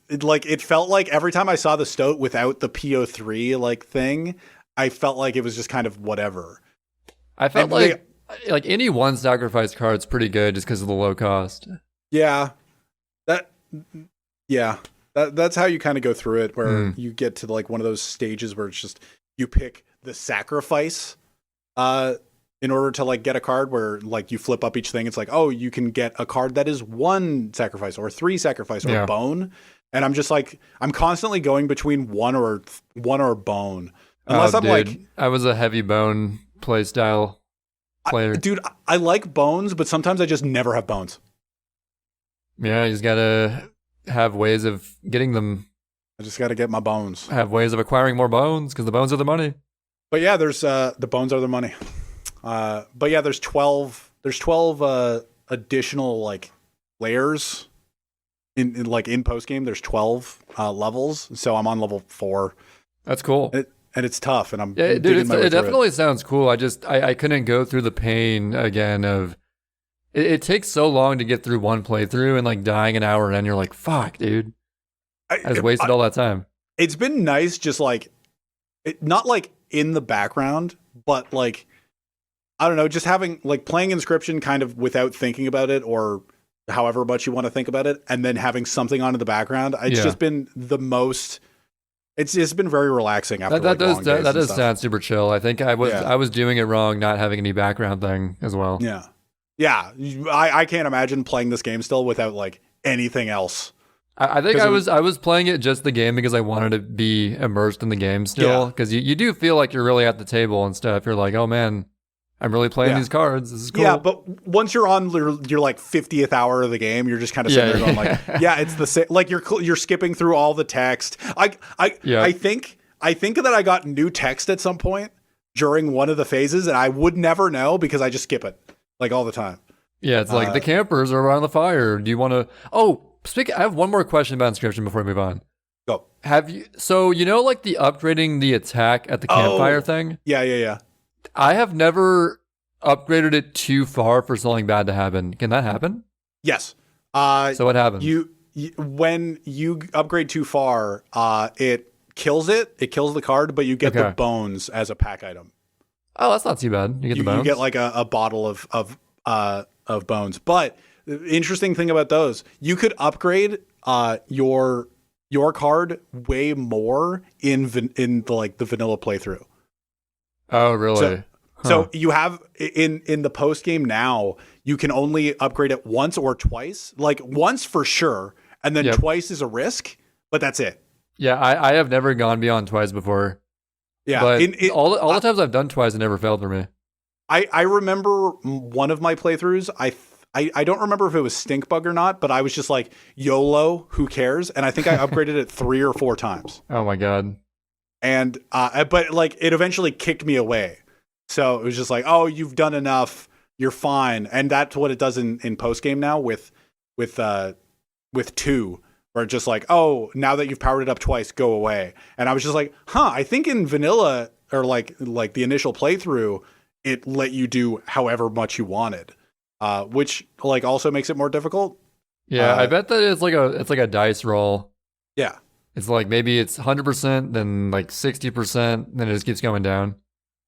it felt like every time I saw the Stoat without the PO3 like thing, I felt like it was just kind of whatever. I felt like any one sacrifice card's pretty good just because of the low cost. Yeah, that's how you kind of go through it, where you get to like one of those stages where it's just you pick the sacrifice in order to like get a card where like you flip up each thing. It's like, oh, you can get a card that is 1 sacrifice or 3 sacrifice or bone. And I'm just like, I'm constantly going between one or bone. Unless I'm like, I was a heavy bone play style player. I like bones, but sometimes I just never have bones. Yeah, you just gotta have ways of getting them. I just gotta get my bones. Have ways of acquiring more bones because the bones are the money. But yeah, there's the bones are the money. But yeah, there's 12 additional like layers in post game. There's 12 levels, so I'm on level 4. That's cool. And it's tough, and I'm dude. It definitely sounds cool. I couldn't go through the pain again of it takes so long to get through one playthrough, and like dying an hour in, you're like, fuck, dude. I just wasted all that time. It's been nice, just like not like in the background, but like I don't know, just having like playing Inscryption kind of without thinking about it, or however much you want to think about it, and then having something on in the background. It's just been the most. It's just been very relaxing after that long days. That does sound super chill. I think I was doing it wrong, not having any background thing as well. Yeah. I can't imagine playing this game still without like anything else. I think I was playing it just the game because I wanted to be immersed in the game still. Because you do feel like you're really at the table and stuff. You're like, oh man, I'm really playing these cards. This is cool. Yeah, but once you're on your like 50th hour of the game, you're just kind of sitting there going like, yeah, it's the same. Like you're skipping through all the text. I think that I got new text at some point during one of the phases, and I would never know because I just skip it like all the time. Yeah, it's like the campers are around the fire. Do you want to? Oh, I have one more question about Inscryption before we move on. Go. Have you? So you know, like the upgrading the attack at the campfire thing. Yeah. I have never upgraded it too far for something bad to happen. Can that happen? Yes. So what happens? When you upgrade too far, it kills it. It kills the card, but you get the bones as a pack item. Oh, that's not too bad. You get the bones. You get like a bottle of bones. But the interesting thing about those, you could upgrade your card way more in the vanilla playthrough. Oh, really? So you have in the post game now, you can only upgrade it once or twice. Like once for sure, and then twice is a risk, but that's it. Yeah, I have never gone beyond twice before. Yeah, but all the times I've done twice, it never failed for me. I remember one of my playthroughs. I don't remember if it was stink bug or not, but I was just like YOLO, who cares? And I think I upgraded it 3 or 4 times. Oh my god. And but like it eventually kicked me away. So it was just like, oh, you've done enough, you're fine. And that's what it does in post game now with 2, where it's just like, oh, now that you've powered it up twice, go away. And I was just like, I think in vanilla or like the initial playthrough, it let you do however much you wanted, which like also makes it more difficult. Yeah, I bet that it's like a dice roll. Yeah. It's like maybe it's 100%, then like 60%, then it just keeps going down.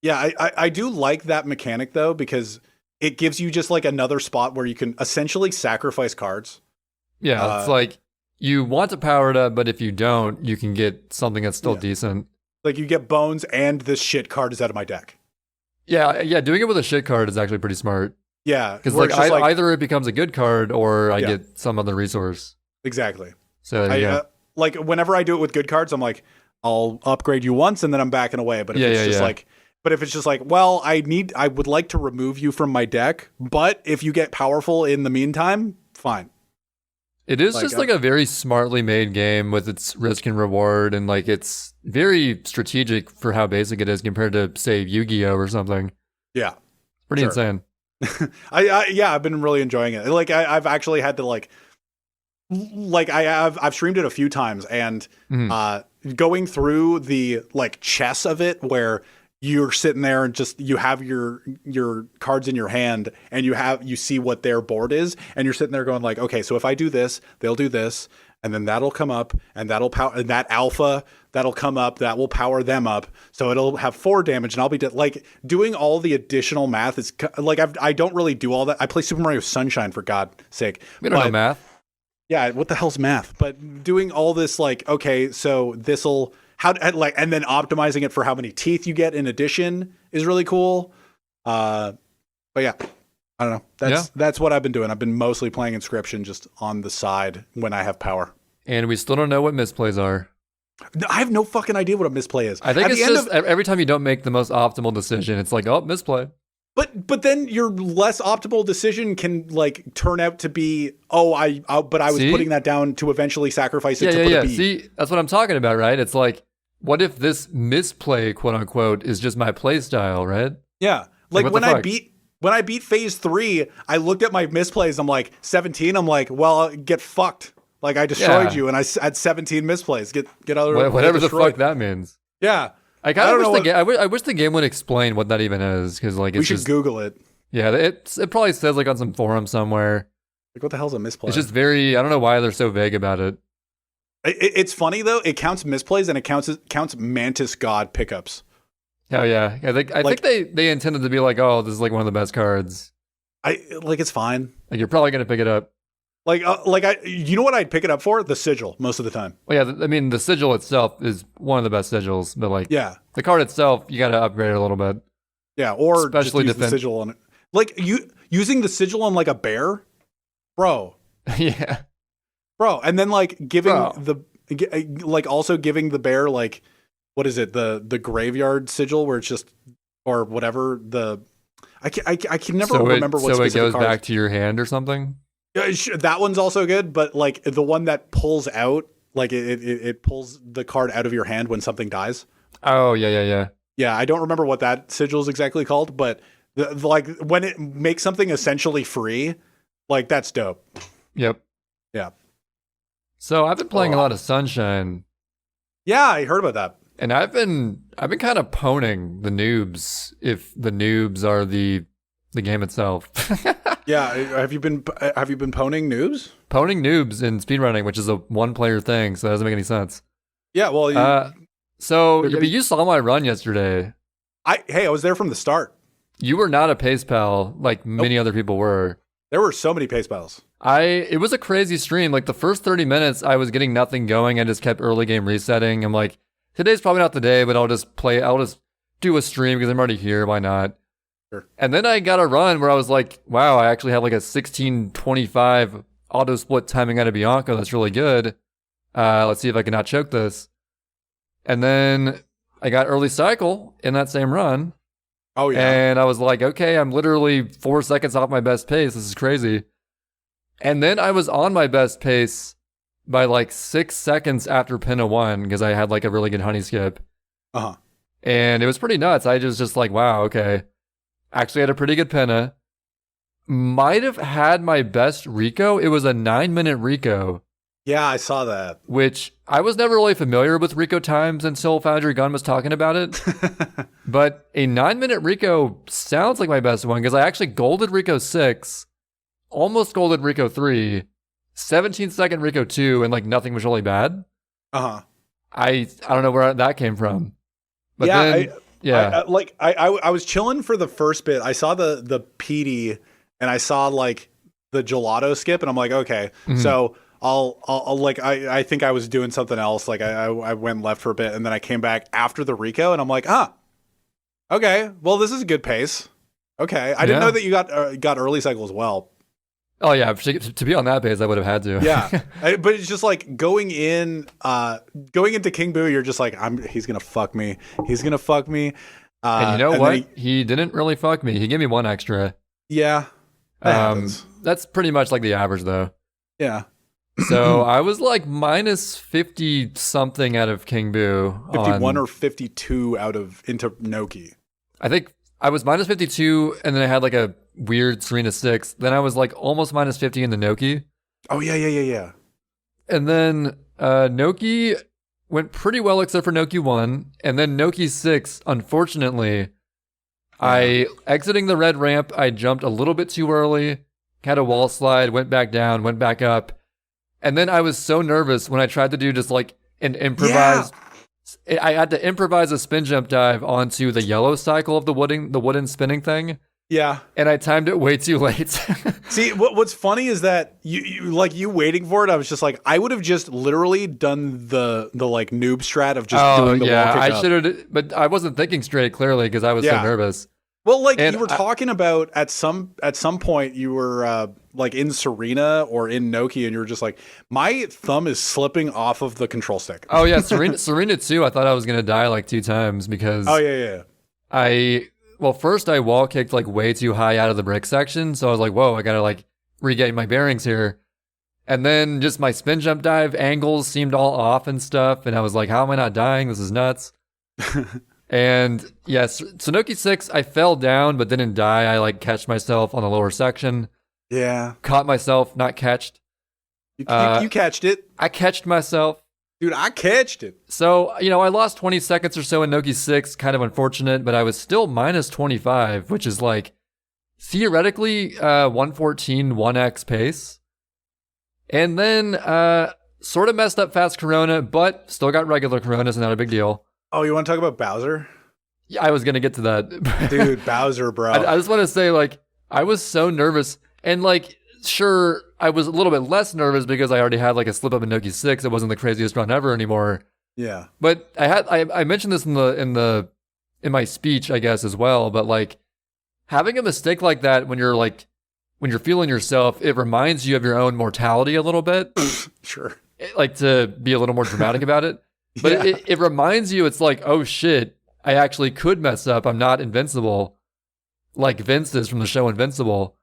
Yeah, I do like that mechanic though, because it gives you just like another spot where you can essentially sacrifice cards. Yeah, it's like you want to power it up, but if you don't, you can get something that's still decent. Like you get bones and this shit card is out of my deck. Yeah, doing it with a shit card is actually pretty smart. Yeah, because like either it becomes a good card or I get some other resource. Exactly. So like whenever I do it with good cards, I'm like, I'll upgrade you once and then I'm backing away. But if it's just like, if it's just like, well, I would like to remove you from my deck, but if you get powerful in the meantime, fine. It is just like a very smartly made game with its risk and reward, and like it's very strategic for how basic it is compared to, say, Yu-Gi-Oh or something. Yeah, pretty insane. I've been really enjoying it. Like I've actually had to I've streamed it a few times, and going through the like chess of it, where you're sitting there and just you have your cards in your hand, and you see what their board is, and you're sitting there going like, okay, so if I do this, they'll do this, and then that'll come up, and that'll power, and that alpha that'll come up, that will power them up, so it'll have 4 damage, and I'll be like doing all the additional math is like I don't really do all that. I play Super Mario Sunshine, for God's sake. We don't know math. Yeah, what the hell's math? But doing all this, like, okay, so this'll and then optimizing it for how many teeth you get in addition is really cool. But yeah, I don't know. That's what I've been doing. I've been mostly playing Inscryption just on the side when I have power. And we still don't know what misplays are. I have no fucking idea what a misplay is. I think it's just every time you don't make the most optimal decision, it's like, oh, misplay. But then your less optimal decision can like turn out to be, but I was putting that down to eventually sacrifice it to put a B. See, that's what I'm talking about, right? It's like, what if this misplay, quote unquote, is just my play style, right? Yeah. Like when I beat phase 3, I looked at my misplays. I'm like 17. I'm like, well, get fucked. Like I destroyed you, and I had 17 misplays. Get other whatever the fuck that means. Yeah. I wish the game would explain what that even is, because like we should Google it. Yeah, it probably says like on some forum somewhere. Like what the hell's a misplay? It's just very, I don't know why they're so vague about it. It's funny though. It counts misplays and it counts Mantis God pickups. Hell yeah! I think they intended to be like, oh, this is like one of the best cards. It's fine. Like you're probably gonna pick it up. You know what I'd pick it up for? The sigil most of the time. Well, yeah, I mean the sigil itself is one of the best sigils, but like the card itself, you got to upgrade it a little bit. Yeah, or especially just use the sigil on it. Like using the sigil on like a bear, bro. Yeah, bro, and then like giving also giving the bear like what is it the graveyard sigil where it's just or whatever I can never remember what. So it goes back to your hand or something. Yeah, that one's also good, but like the one that pulls out, like it pulls the card out of your hand when something dies. Oh yeah. Yeah, I don't remember what that sigil is exactly called, but like when it makes something essentially free, like that's dope. Yep. Yeah. So I've been playing a lot of Sunshine. Yeah, I heard about that. And I've been kind of poning the noobs, if the noobs are the game itself. Yeah, have you been poning noobs? Poning noobs in speedrunning, which is a one-player thing, so that doesn't make any sense. Yeah, well, you saw my run yesterday. I was there from the start. You were not a pace pal like many other people were. There were so many pace pals. It was a crazy stream. Like the first 30 minutes, I was getting nothing going. I just kept early game resetting. I'm like, today's probably not the day, but I'll just do a stream because I'm already here. Why not? And then I got a run where I was like, wow, I actually have like a 16:25 auto split timing out of Bianco. That's really good. Let's see if I can not choke this. And then I got early cycle in that same run. Oh, yeah. And I was like, okay, I'm literally 4 seconds off my best pace. This is crazy. And then I was on my best pace by like 6 seconds after Pinna 1 because I had like a really good honey skip. Uh-huh. And it was pretty nuts. I just like, wow, okay. Actually had a pretty good Pinna. Might have had my best Rico. It was a 9-minute Rico. Yeah, I saw that. Which I was never really familiar with Rico times until Foundry Gun was talking about it. But a 9-minute Rico sounds like my best one because I actually golded Rico 6, almost golded Rico 3, 17-second Rico 2, and like nothing was really bad. Uh-huh. I don't know where that came from. But yeah, I was chilling for the first bit. I saw the PD and I saw like the gelato skip, and I'm like, okay, so I'll like I think I was doing something else. Like I went left for a bit, and then I came back after the Rico, and I'm like, okay, well this is a good pace. Okay, I didn't know that you got early cycle as well. Oh yeah, to be on that pace, I would have had to. Yeah, but it's just like going into King Boo, you're just like, he's gonna fuck me. He's gonna fuck me. And you know what? He didn't really fuck me. He gave me 1 extra. Yeah. That's pretty much like the average though. Yeah. So I was like minus 50 something out of King Boo. 51 or 52 out of into Noki. I think I was minus 52, and then I had like a weird Serena 6. Then I was like almost minus 50 in the Noki. Oh, yeah. And then Noki went pretty well except for Noki 1. And then Noki 6, unfortunately, I exiting the red ramp, I jumped a little bit too early, had a wall slide, went back down, went back up. And then I was so nervous when I tried to do just like an improvised... I had to improvise a spin jump dive onto the yellow cycle of the wooden spinning thing. Yeah. And I timed it way too late. See, what's funny is that you waiting for it, I was just like, I would have just literally done the like noob strat of just doing the wall kick I up. should have, but I wasn't thinking straight clearly because I was so nervous. Well, like And you were talking about at some point you were like in Serena or in Noki, and you were just like, my thumb is slipping off of the control stick. Oh yeah, Serena too. I thought I was gonna die like 2 times because first I wall kicked like way too high out of the brick section, so I was like, whoa, I gotta like regain my bearings here. And then just my spin jump dive angles seemed all off and stuff, and I was like, how am I not dying? This is nuts. And yes, Sunoki 6, I fell down but didn't die. I like catched myself on the lower section. Yeah. Caught myself, not catched. You catched it. I catched myself. Dude, I catched it. So, I lost 20 seconds or so in Noki 6, kind of unfortunate, but I was still minus 25, which is like theoretically 114 1x pace. And then sort of messed up fast Corona, but still got regular Corona, so not a big deal. Oh, you want to talk about Bowser? Yeah, I was going to get to that. Dude, Bowser, bro. I just want to say, like, I was so nervous. And, like, sure, I was a little bit less nervous because I already had, like, a slip up in Noki 6. It wasn't the craziest run ever anymore. Yeah. But I mentioned this in my speech, I guess, as well. But, like, having a mistake like that when you're feeling yourself, it reminds you of your own mortality a little bit. Sure. Like, to be a little more dramatic about it. But it reminds you, it's like, oh shit, I actually could mess up. I'm not invincible. Like Vince is from the show Invincible.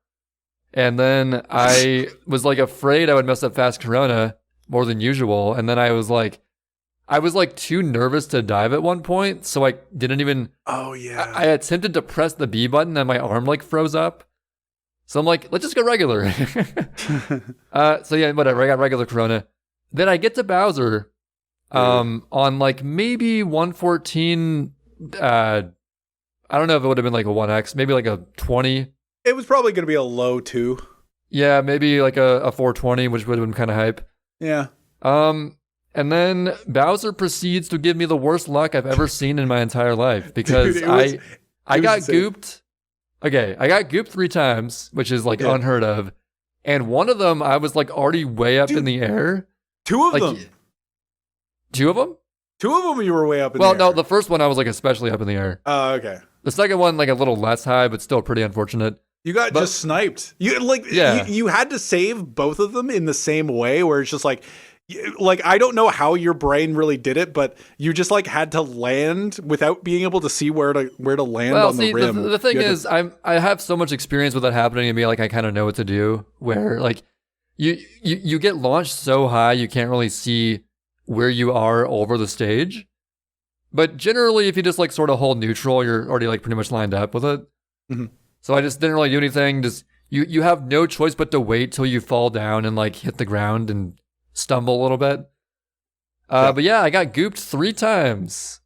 And then I was like afraid I would mess up fast Corona more than usual. And then I was like too nervous to dive at one point. So I didn't even. Oh yeah. I attempted to press the B button and my arm like froze up. So I'm like, let's just go regular. So yeah, whatever. I got regular Corona. Then I get to Bowser. On like maybe 114, I don't know if it would have been like a 1x, maybe like a 20. It was probably going to be a low 2. Yeah, maybe like a 420, which would have been kind of hype. Yeah. And then Bowser proceeds to give me the worst luck I've ever seen in my entire life because Dude, I got gooped. Okay, I got gooped 3 times, which is like unheard of. And one of them, I was like already way up in the air. 2 of them. 2 of them? 2 of them you were way up in the air. Well, no, the first one I was like especially up in the air. Oh, okay. The second one like a little less high, but still pretty unfortunate. You got just sniped. You had to save both of them in the same way where it's just like I don't know how your brain really did it, but you just like had to land without being able to see where to land on the rim. The thing is, I have so much experience with that happening to me, like I kind of know what to do. Where like you get launched so high, you can't really see where you are over the stage. But generally, if you just like sort of hold neutral, you're already like pretty much lined up with it. Mm-hmm. So I just didn't really do anything. Just you have no choice but to wait till you fall down and like hit the ground and stumble a little bit. But yeah, I got gooped 3 times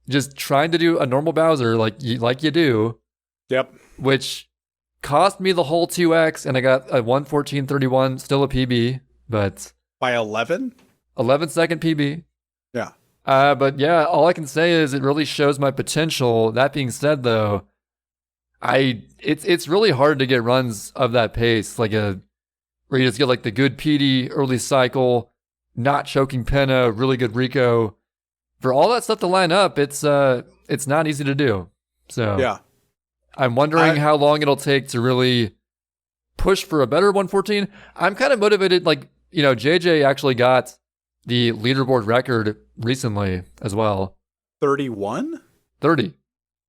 just trying to do a normal Bowser like you do. Yep. Which cost me the whole 2x, and I got a 1:14:31, still a PB, but by 11 second PB. Yeah. But yeah, all I can say is it really shows my potential. That being said, though, it's really hard to get runs of that pace, like where you just get like the good PD early cycle, not choking Penna, really good Rico. For all that stuff to line up, it's not easy to do. So yeah, I'm wondering how long it'll take to really push for a better 114. I'm kind of motivated. Like, JJ actually got the leaderboard record recently as well. 31? 30.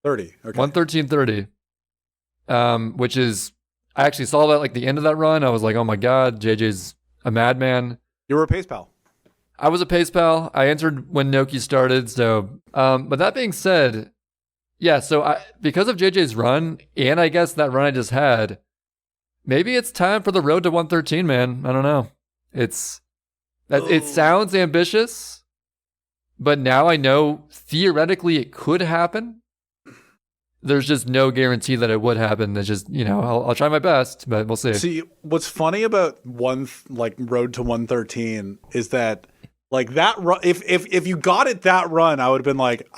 30. Okay. 113.30. Which is, I actually saw that like the end of that run. I was like, oh my God, JJ's a madman. You were a pace pal. I was a pace pal. I entered when Noki started. So, but that being said, yeah. So because of JJ's run, and I guess that run I just had, maybe it's time for the road to 113, man. I don't know. It sounds ambitious, but now I know theoretically it could happen. There's just no guarantee that it would happen. It's just, I'll try my best, but we'll see. See, what's funny about road to 113 is that like that run, if you got it that run, I would have been like,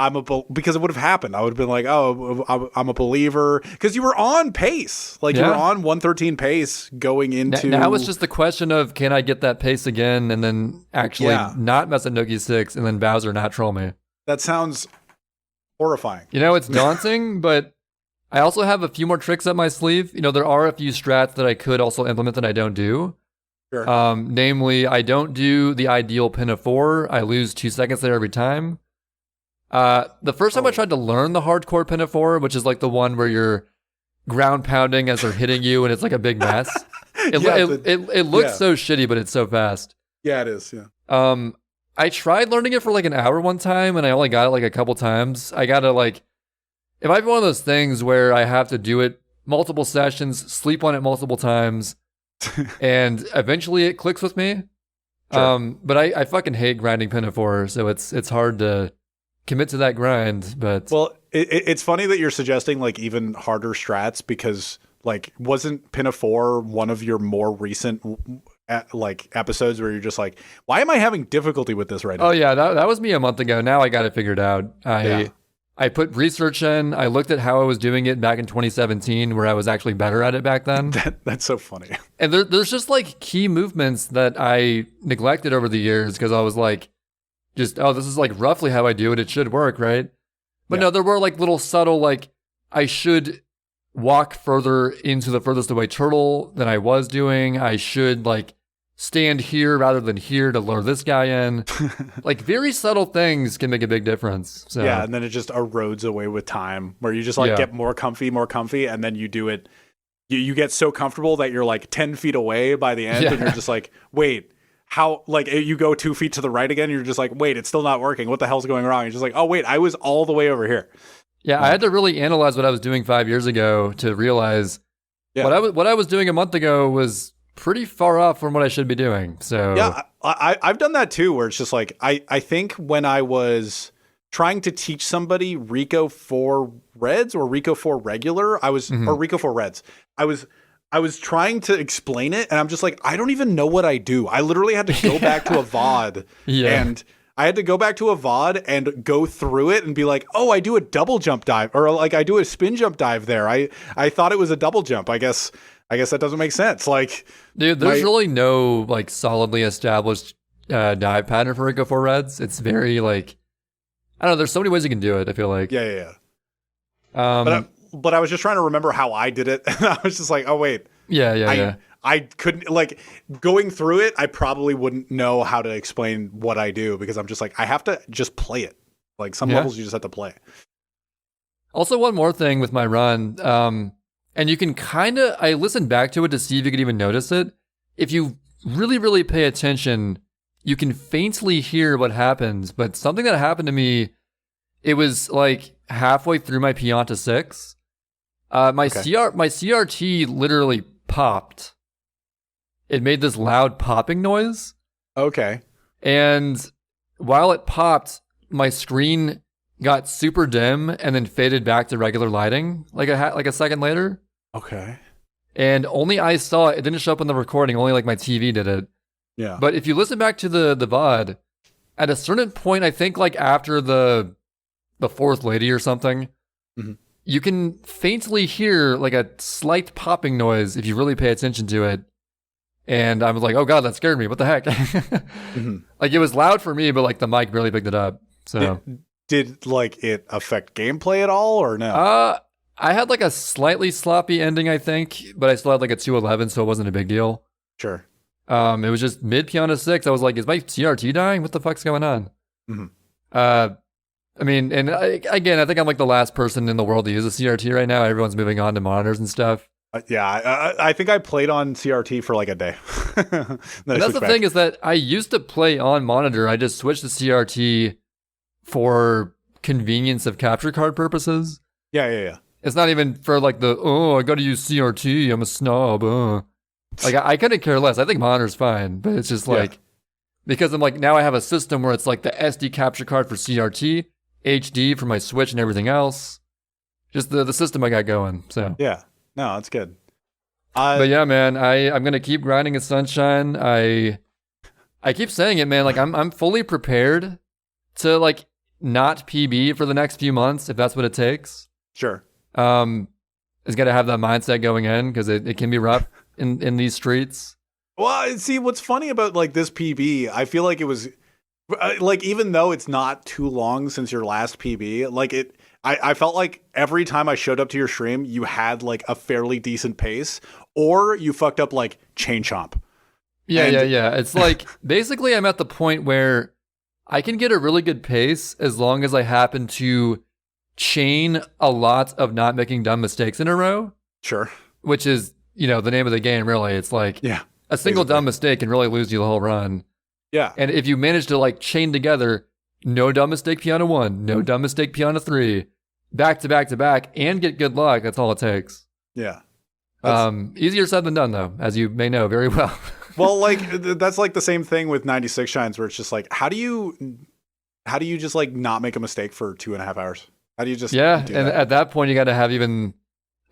because it would have happened. I would have been like, oh, I'm a believer, because you were on pace. Like you were on 113 pace going into. Now it's just the question of, can I get that pace again and then actually not mess at Noki 6 and then Bowser not troll me? That sounds horrifying. It's daunting, but I also have a few more tricks up my sleeve. There are a few strats that I could also implement that I don't do. Sure. Namely, I don't do the ideal pin of 4. I lose 2 seconds there every time. The first time I tried to learn the hardcore pin of 4, which is like the one where you're ground pounding as they're hitting you and it's like a big mess. It looks so shitty, but it's so fast. Yeah, it is. Yeah. I tried learning it for like an hour one time, and I only got it like a couple times. I gotta it might be one of those things where I have to do it multiple sessions, sleep on it multiple times, and eventually it clicks with me. Sure. But I fucking hate grinding Pinafore, so it's hard to commit to that grind. But it's funny that you're suggesting like even harder strats, because like wasn't Pinafore one of your more recent episodes where you're just like, why am I having difficulty with this right now? Oh yeah, that was me a month ago. Now I got it figured out. I put research in. I looked at how I was doing it back in 2017, where I was actually better at it back then. That's so funny. And there's just like key movements that I neglected over the years because I was like, this is like roughly how I do it. It should work, right? But no, there were like little subtle, like I should walk further into the furthest away turtle than I was doing. I should like stand here rather than here to lure this guy in. Like very subtle things can make a big difference. So yeah, and then it just erodes away with time, where you just get more comfy, and then you do it. You get so comfortable that you're like 10 feet away by the end, and you're just like, wait, how? Like you go 2 feet to the right again, and you're just like, wait, it's still not working. What the hell's going wrong? You're just like, oh wait, I was all the way over here. Yeah, I had to really analyze what I was doing 5 years ago to realize what I was doing a month ago was pretty far off from what I should be doing. So yeah, I've done that too, where it's just like I think when I was trying to teach somebody Rico 4 Reds or Rico 4 regular, or Rico 4 Reds, I was trying to explain it, and I'm just like, I don't even know what I do. I literally had to go back to a VOD and I had to go back to a VOD and go through it and be like, oh, I do a double jump dive, or like I do a spin jump dive there. I thought it was a double jump. I guess that doesn't make sense. Like, dude, there's really no like solidly established dive pattern for Rico 4 Reds. It's very like, I don't know. There's so many ways you can do it. I feel like. Yeah. But I was just trying to remember how I did it, and I was just like, oh wait. Yeah. I couldn't, like, going through it, I probably wouldn't know how to explain what I do, because I'm just like, I have to just play it. Like, some levels you just have to play. Also, one more thing with my run, and you can I listened back to it to see if you could even notice it. If you really, really pay attention, you can faintly hear what happens, but something that happened to me, it was like halfway through my Pianta 6. My CRT literally popped. It made this loud popping noise. Okay. And while it popped, my screen got super dim and then faded back to regular lighting like a second later. Okay. And only I saw it. It didn't show up in the recording. Only like my TV did it. Yeah. But if you listen back to the VOD, at a certain point, I think like after the fourth lady or something, you can faintly hear like a slight popping noise if you really pay attention to it. And I was like, oh God, that scared me. What the heck? Like it was loud for me, but like the mic barely picked it up. So did like it affect gameplay at all, or no? I had like a slightly sloppy ending, I think, but I still had like a 211, so it wasn't a big deal. Sure. It was just mid Pianta 6. I was like, is my CRT dying? What the fuck's going on? I mean, and again, I think I'm like the last person in the world to use a CRT right now. Everyone's moving on to monitors and stuff. Yeah, I think I played on CRT for like a day. And that's the thing is that I used to play on monitor. I just switched to CRT for convenience of capture card purposes. Yeah. It's not even for like I got to use CRT. I'm a snob. Like I couldn't care less. I think monitor's fine, but it's just like because I'm like now I have a system where it's like the SD capture card for CRT, HD for my Switch and everything else. Just the system I got going. So yeah, no, it's good. But yeah, man, I'm gonna keep grinding at Sunshine. I keep saying it, man. Like I'm fully prepared to like not PB for the next few months if that's what it takes. Sure. Is gotta have that mindset going in because it can be rough in these streets. Well, see, what's funny about like this PB, I feel like it was like even though it's not too long since your last PB, like I felt like every time I showed up to your stream, you had like a fairly decent pace, or you fucked up like Chain Chomp. Yeah. It's like basically I'm at the point where I can get a really good pace as long as I happen to chain a lot of not making dumb mistakes in a row. Sure. Which is, the name of the game, really. It's like a single dumb mistake can really lose you the whole run. Yeah. And if you manage to like chain together no dumb mistake piano 1, no dumb mistake piano 3, back to back to back, and get good luck, that's all it takes. Yeah. Easier said than done, though, as you may know very well. Well, like that's like the same thing with 96 Shines, where it's just like, how do you just like not make a mistake for 2.5 hours? How do you just do and that? At that point you got to have even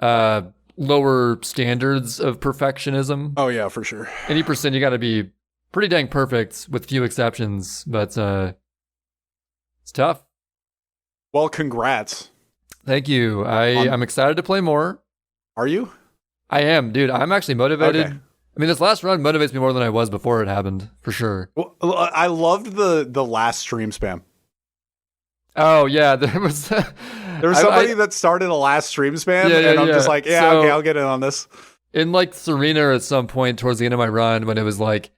lower standards of perfectionism. Oh yeah, for sure. 80% you got to be pretty dang perfect with few exceptions, but it's tough. Well, congrats. Thank you. I'm excited to play more. Are you? I am, dude. I'm actually motivated. Okay. I mean, this last run motivates me more than I was before it happened, for sure. Well, I loved the last stream spam. Oh yeah, there was somebody that started a last stream spam, and I'm just like, okay, I'll get in on this. In like Serena at some point towards the end of my run, when it was like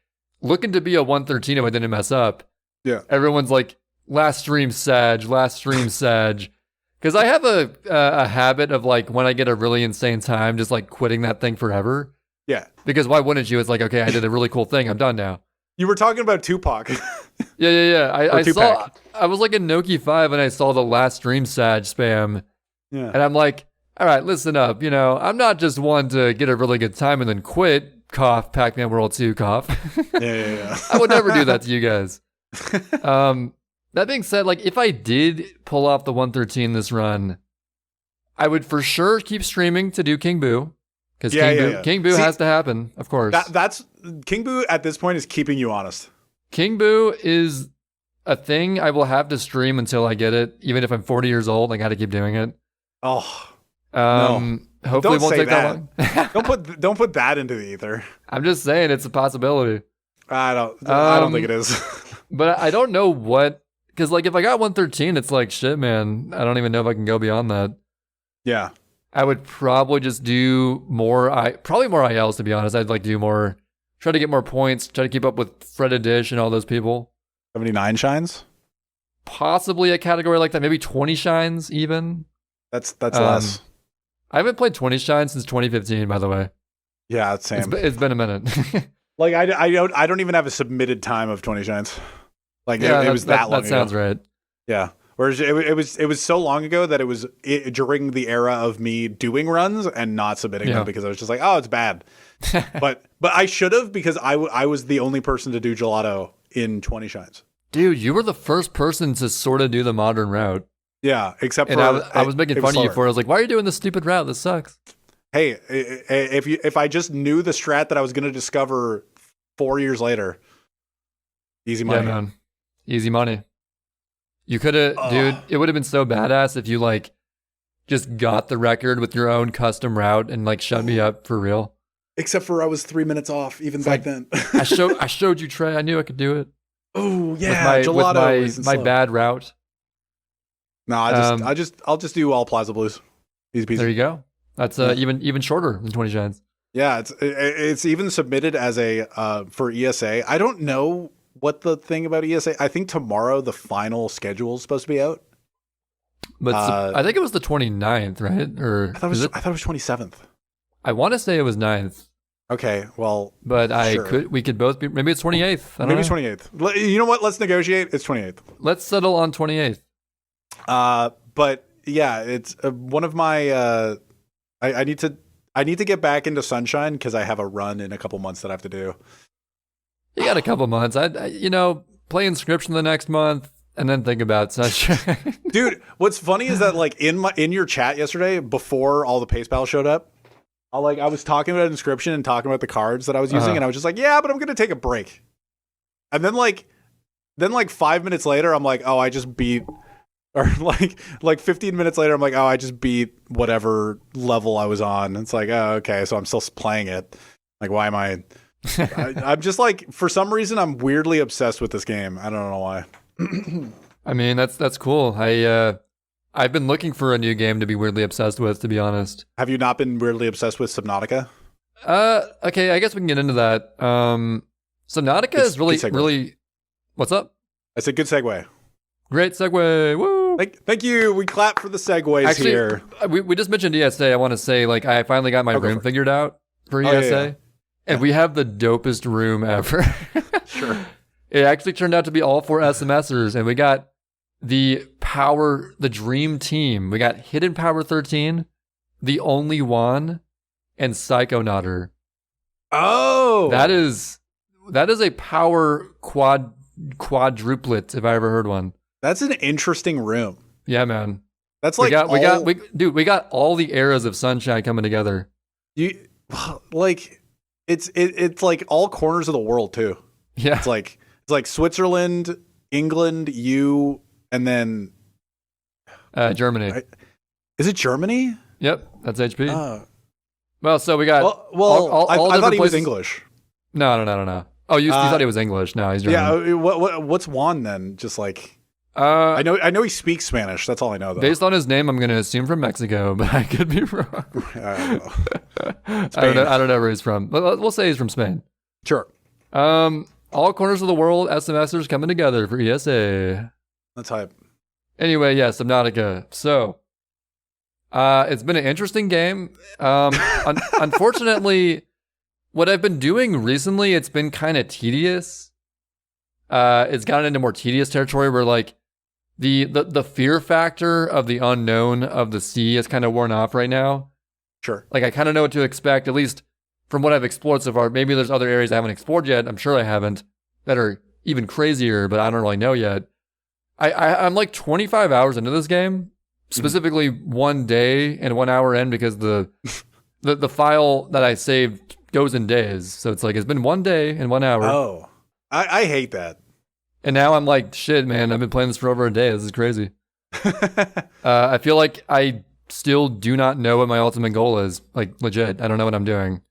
looking to be a 113 if I didn't mess up. Yeah, everyone's like, last stream Sag. Because I have a habit of like when I get a really insane time, just like quitting that thing forever. Yeah. Because why wouldn't you? It's like, okay, I did a really cool thing. I'm done now. You were talking about Tupac. Yeah. I was like in Noki 5 and I saw the last stream Sag spam. Yeah. And I'm like, all right, listen up. I'm not just one to get a really good time and then quit. Cough, Pac-Man World 2, cough. Yeah. I would never do that to you guys. That being said, like if I did pull off the 113 this run, I would for sure keep streaming to do King Boo. Because King Boo has to happen, of course. That's King Boo at this point is keeping you honest. King Boo is a thing I will have to stream until I get it. Even if I'm 40 years old, I got to keep doing it. Oh, no. Hopefully it won't take that long. Don't put that into the ether. I'm just saying it's a possibility. I don't think it is. But I don't know what, because like if I got 113, it's like shit, man. I don't even know if I can go beyond that. Yeah. I would probably just do more ILs, to be honest. I'd like to do more, try to get more points, try to keep up with Fred Dish and all those people. 79 shines? Possibly a category like that, maybe 20 shines even. That's less. I haven't played 20 shines since 2015, by the way. Yeah, it's same. It's been a minute. Like I don't even have a submitted time of 20 shines. Like it was that long ago. That sounds right. Yeah. Whereas it was so long ago that it was during the era of me doing runs and not submitting them because I was just like, oh, it's bad. but I should have, because I was the only person to do gelato in 20 shines. Dude, you were the first person to sort of do the modern route. Yeah, except and for I was making fun of you for it. I was like, why are you doing this stupid route? This sucks. Hey, if I just knew the strat that I was going to discover 4 years later, easy money. Yeah, man. Easy money. You could have, dude, it would have been so badass if you like just got the record with your own custom route and like shut me up for real. Except for I was 3 minutes off even back then. I showed you, Trey. I knew I could do it. Oh yeah, gelato with my bad route. No, I'll just do all Plaza Blues. Easy peasy. There you go. That's even shorter than 20 shines. Yeah, it's even submitted as a for ESA. I don't know what the thing about ESA. I think tomorrow the final schedule is supposed to be out. But I think it was the 29th, right? Or I thought it was 27th. I want to say it was 9th. Okay, well, but sure. we could both be, maybe it's 28th. Maybe it's 28th. You know what? Let's negotiate. It's 28th. Let's settle on 28th. But yeah, it's one of my, I need to get back into Sunshine because I have a run in a couple months that I have to do. You got a couple months. I play Inscryption the next month and then think about Sunshine. Dude, what's funny is that like in your chat yesterday, before all the pace battles showed up, I was talking about Inscryption and talking about the cards that I was using, and I was just like, yeah, but I'm gonna take a break. And then 5 minutes later, I'm like, oh, I just beat, or like 15 minutes later, I'm like, oh, I just beat whatever level I was on. It's like, oh, okay, so I'm still playing it. Like, why am I? I'm just like, for some reason, I'm weirdly obsessed with this game. I don't know why. I mean, that's cool. I've been looking for a new game to be weirdly obsessed with, to be honest. Have you not been weirdly obsessed with Subnautica? Okay, I guess we can get into that. Subnautica is really. What's up? That's a good segue. Great segue. Woo! Thank you. We clap for the segues here. We just mentioned ESA. I want to say, like, I finally got my room figured out for ESA. Yeah. And we have the dopest room ever. Sure. It actually turned out to be all 4 SMSers, and we got the dream team. We got Hidden Power 13, The Only One, and Psychonauter. Oh! That is a power quadruplet, if I ever heard one. That's an interesting room. Yeah, man. That's like we got all the eras of Sunshine coming together. It's like all corners of the world too. Yeah. It's like Switzerland, England, and then Germany. Is it Germany? Yep, that's HP. Well, so we got I thought he was English. No. Oh, you thought he was English? No, he's German. Yeah. What's Juan then? Just like I know he speaks Spanish. That's all I know though. Based on his name, I'm going to assume from Mexico, but I could be wrong. I don't know. I don't know where he's from. We'll say he's from Spain. Sure. All corners of the world, SMSers coming together for ESA. That's hype. Anyway, yeah, Subnautica. So, it's been an interesting game. Unfortunately, what I've been doing recently, it's been kind of tedious. It's gotten into more tedious territory where like the fear factor of the unknown of the sea is kind of worn off right now. Sure. Like I kind of know what to expect, at least from what I've explored so far. Maybe there's other areas I haven't explored yet. I'm sure I haven't, that are even crazier, but I don't really know yet. I'm like 25 hours into this game, specifically 1 day and 1 hour in, because the file that I saved goes in days. So it's like, it's been 1 day and 1 hour. Oh, I hate that. And now I'm like, shit, man, I've been playing this for over a day. This is crazy. I feel like I still do not know what my ultimate goal is. Like, legit, I don't know what I'm doing.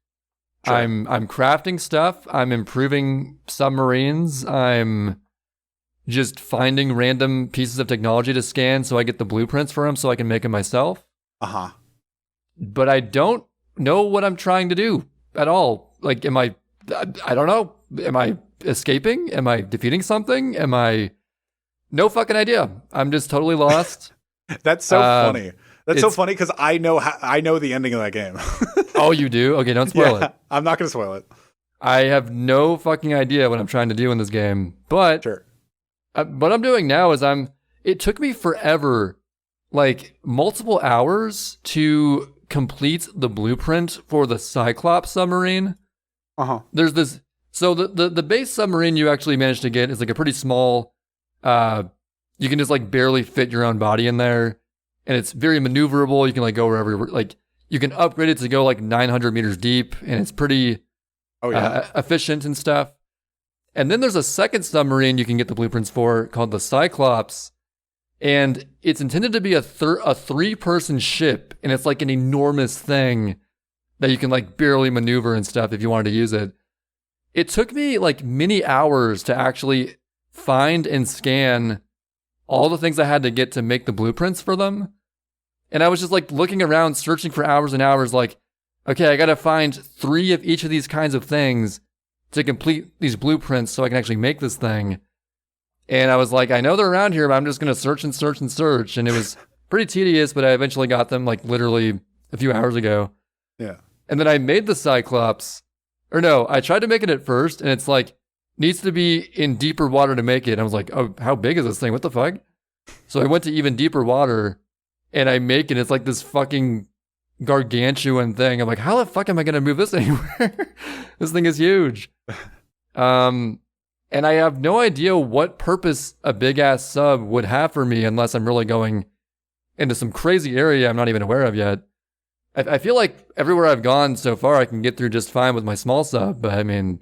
Sure. I'm crafting stuff. I'm improving submarines. I'm just finding random pieces of technology to scan so I get the blueprints for them so I can make them myself. Uh-huh. But I don't know what I'm trying to do at all. Like, I don't know. Am I escaping? Am I defeating something? No fucking idea. I'm just totally lost. That's so funny. That's so funny because I know the ending of that game. Oh, you do? Okay, don't spoil it. I'm not going to spoil it. I have no fucking idea what I'm trying to do in this game. But sure. What I'm doing now is it took me forever, like multiple hours to complete the blueprint for the Cyclops submarine. Uh-huh. There's this, so the base submarine you actually managed to get is like a pretty small, you can just like barely fit your own body in there. And it's very maneuverable. You can like go wherever, like you can upgrade it to go like 900 meters deep, and it's pretty efficient and stuff. And then there's a second submarine you can get the blueprints for called the Cyclops, and it's intended to be a 3-person ship, and it's like an enormous thing that you can like barely maneuver and stuff if you wanted to use it. It took me like many hours to actually find and scan all the things I had to get to make the blueprints for them. And I was just like looking around, searching for hours and hours, like, okay, I got to find 3 of each of these kinds of things to complete these blueprints so I can actually make this thing. And I was like, I know they're around here, but I'm just going to search and search and search. And it was pretty tedious, but I eventually got them like literally a few hours ago. Yeah. And then I made the Cyclops. Or no, I tried to make it at first, and it's like, needs to be in deeper water to make it. And I was like, oh, how big is this thing? What the fuck? So I went to even deeper water, and I make it. It's like this fucking gargantuan thing. I'm like, how the fuck am I going to move this anywhere? This thing is huge. And I have no idea what purpose a big-ass sub would have for me unless I'm really going into some crazy area I'm not even aware of yet. I feel like everywhere I've gone so far, I can get through just fine with my small sub. But I mean,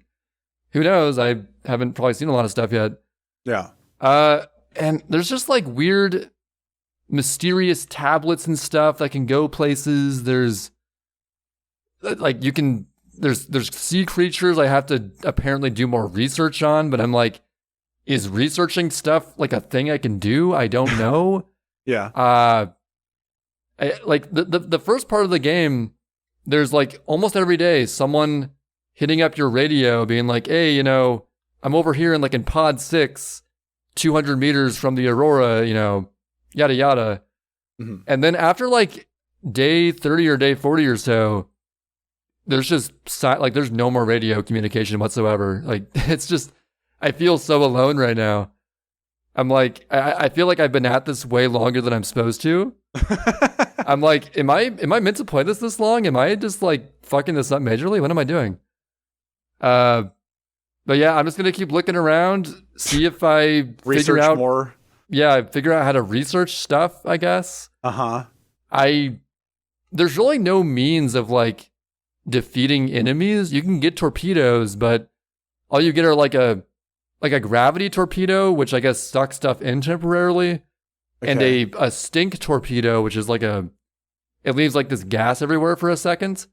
who knows? I haven't probably seen a lot of stuff yet. Yeah. And there's just like weird, mysterious tablets and stuff that can go places. There's like there's sea creatures I have to apparently do more research on, but I'm like, is researching stuff like a thing I can do? I don't know. Yeah. Like the first part of the game, there's like almost every day someone hitting up your radio being like, hey, you know, I'm over here in pod 6, 200 meters from the Aurora, you know, yada yada. Mm-hmm. And then after like day 30 or day 40 or so, there's just like there's no more radio communication whatsoever. Like it's just, I feel so alone right now. I'm like, I feel like I've been at this way longer than I'm supposed to. I'm like, am I meant to play this long? Am I just like fucking this up majorly? What am I doing? But yeah, I'm just gonna keep looking around, see if I figure out more. Yeah, figure out how to research stuff, I guess. There's really no means of like defeating enemies. You can get torpedoes, but all you get are like a gravity torpedo, which I guess sucks stuff in temporarily, and a stink torpedo, which is like it leaves like this gas everywhere for a second.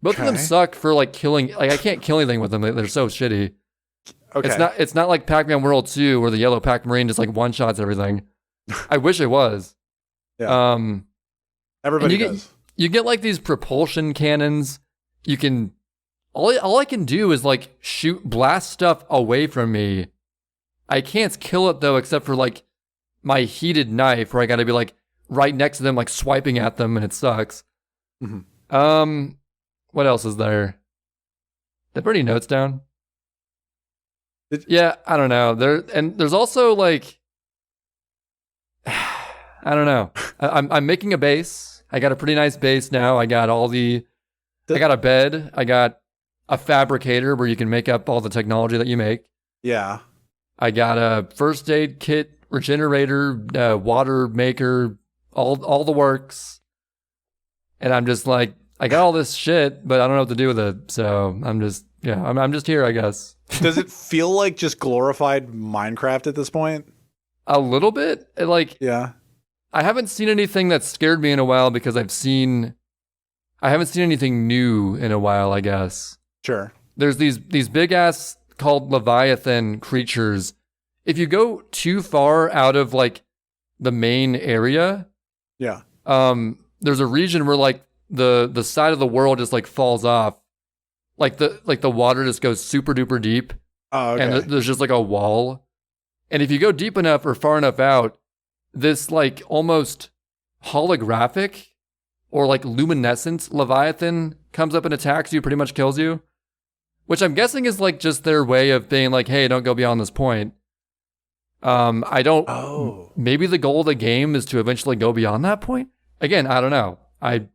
Both of them suck for like killing. Like I can't kill anything with them. They're so shitty. Okay. It's not like Pac-Man World 2 where the yellow Pac-Marine just like one-shots everything. I wish it was. Yeah. Everybody does. You get like these propulsion cannons. You can all I can do is like blast stuff away from me. I can't kill it though, except for like my heated knife where I got to be like right next to them, like swiping at them, and it sucks. Mm-hmm. What else is there? Did I put any notes down? Yeah, I don't know. There's also like, I don't know. I'm making a base. I got a pretty nice base now. I got I got a bed. I got a fabricator where you can make up all the technology that you make. Yeah. I got a first aid kit, regenerator, water maker, all the works. And I'm just like, I got all this shit, but I don't know what to do with it. So I'm just here, I guess. Does it feel like just glorified Minecraft at this point? A little bit. Yeah. I haven't seen anything that scared me in a while because I haven't seen anything new in a while, I guess. Sure. There's these big ass called Leviathan creatures. If you go too far out of like the main area, yeah. There's a region where like the side of the world just like falls off. Like the water just goes super duper deep. Oh, okay. And there's just like a wall. And if you go deep enough or far enough out, this like almost holographic or like luminescent Leviathan comes up and attacks you, pretty much kills you. Which I'm guessing is like just their way of being like, hey, don't go beyond this point. Maybe the goal of the game is to eventually go beyond that point. Again, I don't know. I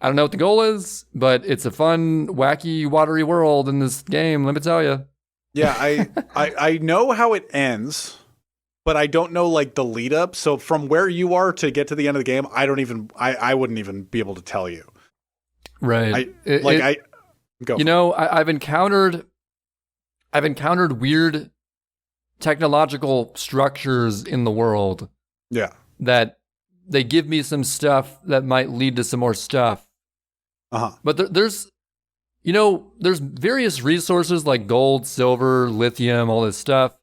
don't know what the goal is, but it's a fun, wacky, watery world in this game, let me tell you. Yeah, I know how it ends, but I don't know like the lead up. So from where you are to get to the end of the game, I wouldn't even be able to tell you. Right. Go. You know, I've encountered weird technological structures in the world. Yeah. That they give me some stuff that might lead to some more stuff. But there's various resources like gold, silver, lithium, all this stuff.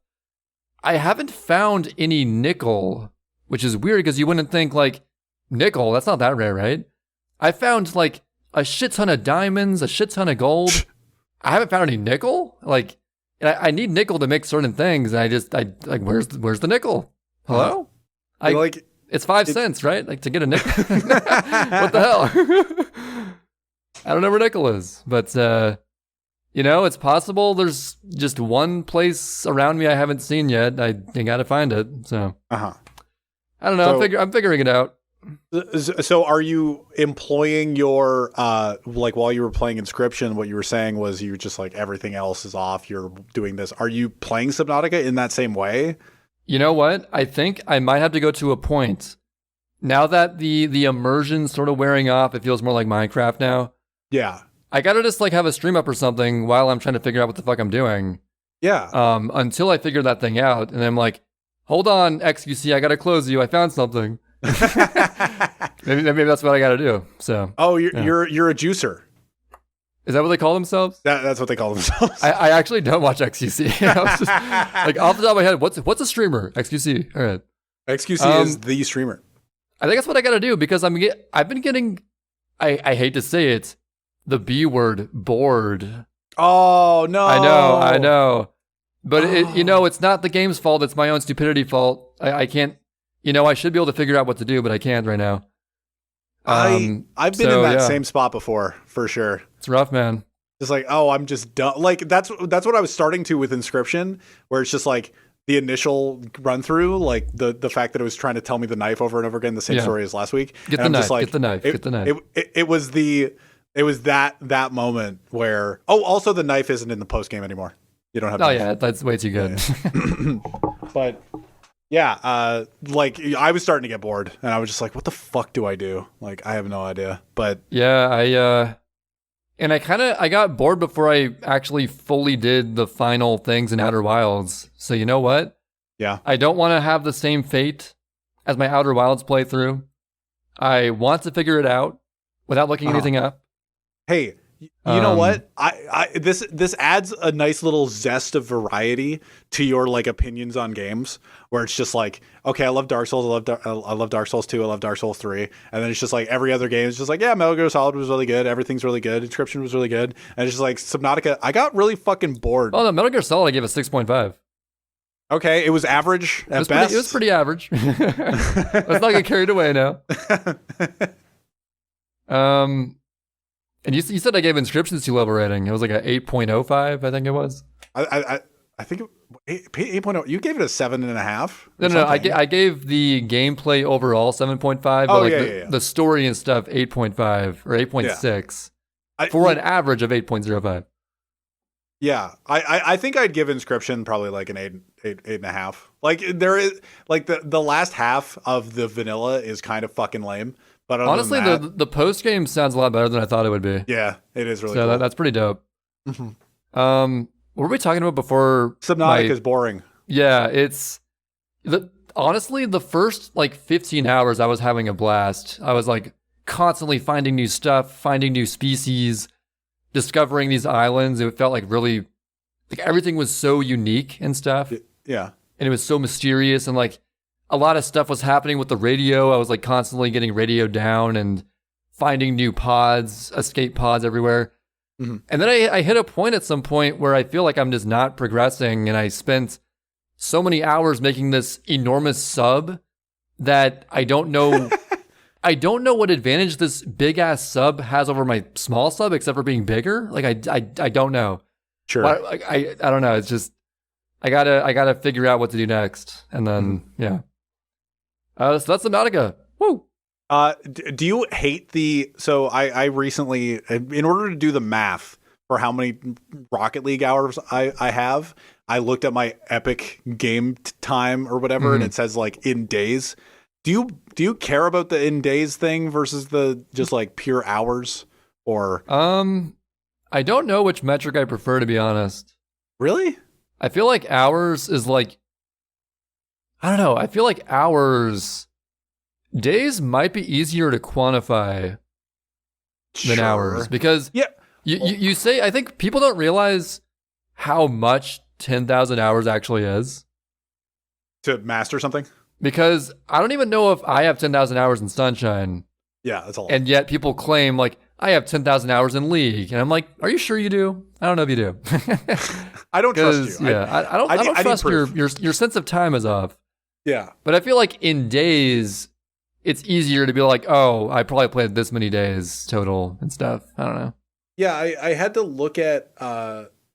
I haven't found any nickel, which is weird because you wouldn't think like nickel, that's not that rare, right? I found like a shit ton of diamonds, a shit ton of gold. I haven't found any nickel. Like, I need nickel to make certain things, and where's the nickel? Hello? It's 5 cents, right? Like to get a nickel. What the hell? I don't know where Nickel is, but it's possible there's just one place around me I haven't seen yet. I got to find it. So I don't know. So, I'm figuring it out. So are you employing your like while you were playing Inscryption, what you were saying was you just like everything else is off, you're doing this. Are you playing Subnautica in that same way? You know what? I think I might have to go to a point. Now that the immersion's sort of wearing off, it feels more like Minecraft now. Yeah. I gotta just like have a stream up or something while I'm trying to figure out what the fuck I'm doing. Yeah. Until I figure that thing out, and I'm like, hold on, XQC, I gotta close you. I found something. maybe that's what I gotta do. So. Oh, you're a juicer. Is that what they call themselves? That's what they call themselves. I actually don't watch XQC. I was just, like off the top of my head, what's a streamer? XQC. All right. XQC is the streamer. I think that's what I gotta do because I've been getting, I hate to say it, the B word, bored. Oh no! I know, but it's not the game's fault. It's my own stupidity fault. I can't. I should be able to figure out what to do, but I can't right now. I've been in that same spot before, for sure. It's rough, man. It's like, oh, I'm just done. Like that's what I was starting to with Inscryption, where it's just like the initial run through, like the fact that it was trying to tell me the knife over and over again, the same story as last week. Get the knife. It was that moment where also the knife isn't in the post game anymore. You don't have. Oh yeah, that's way too good. Yeah. But yeah, like I was starting to get bored, and I was just like, "What the fuck do I do?" Like I have no idea. But yeah, I got bored before I actually fully did the final things in Outer Wilds. So you know what? Yeah, I don't want to have the same fate as my Outer Wilds playthrough. I want to figure it out without looking anything up. Hey, you know what? This adds a nice little zest of variety to your like opinions on games, where it's just like, okay, I love Dark Souls, I love Dark Souls 2, I love Dark Souls 3, and then it's just like every other game is just like, yeah, Metal Gear Solid was really good, everything's really good, Inscryption was really good, and it's just like Subnautica. I got really fucking bored. Oh no, Metal Gear Solid I gave a 6.5. Okay, it was average at best. It was pretty average. Let's not get carried away now. And you said I gave Inscryptions 2 level rating. It was like a 8.05, I think it was. I think 8.0. You gave it a 7.5. No. I gave the gameplay overall 7.5, but the story and stuff 8.5 or 8.6 for an average of 8.05. Yeah, I think I'd give Inscryption probably like an 8.5. Like there is like the last half of the vanilla is kind of fucking lame. But honestly, the post game sounds a lot better than I thought it would be. Yeah, it is really. So cool. That's pretty dope. Mm-hmm. What were we talking about before? Subnautica is boring. Yeah, honestly, the first like 15 hours, I was having a blast. I was like constantly finding new stuff, finding new species, discovering these islands. It felt like really, like everything was so unique and stuff. Yeah, and it was so mysterious and like. A lot of stuff was happening with the radio. I was like constantly getting radio down and finding new pods, escape pods everywhere. Mm-hmm. And then I hit a point at some point where I feel like I'm just not progressing. And I spent so many hours making this enormous sub that I don't know. I don't know what advantage this big ass sub has over my small sub, except for being bigger. Like I don't know. Sure. But I don't know. It's just, I gotta figure out what to do next. And then, yeah. So that's Subnautica. Woo! Do you hate so I recently, in order to do the math for how many Rocket League hours I have, I looked at my Epic game time or whatever, and it says like in days. Do you care about the in days thing versus the just like pure hours or? I don't know which metric I prefer, to be honest. Really? I feel like hours is like, I don't know. I feel like days might be easier to quantify than hours because you say, I think people don't realize how much 10,000 hours actually is. To master something? Because I don't even know if I have 10,000 hours in Sunshine. Yeah, that's a lot. And yet people claim like, I have 10,000 hours in League. And I'm like, are you sure you do? I don't know if you do. I don't trust you. Yeah, I don't trust your sense of time is off. Yeah. But I feel like in days, it's easier to be like, oh, I probably played this many days total and stuff. I don't know. Yeah, I had to look at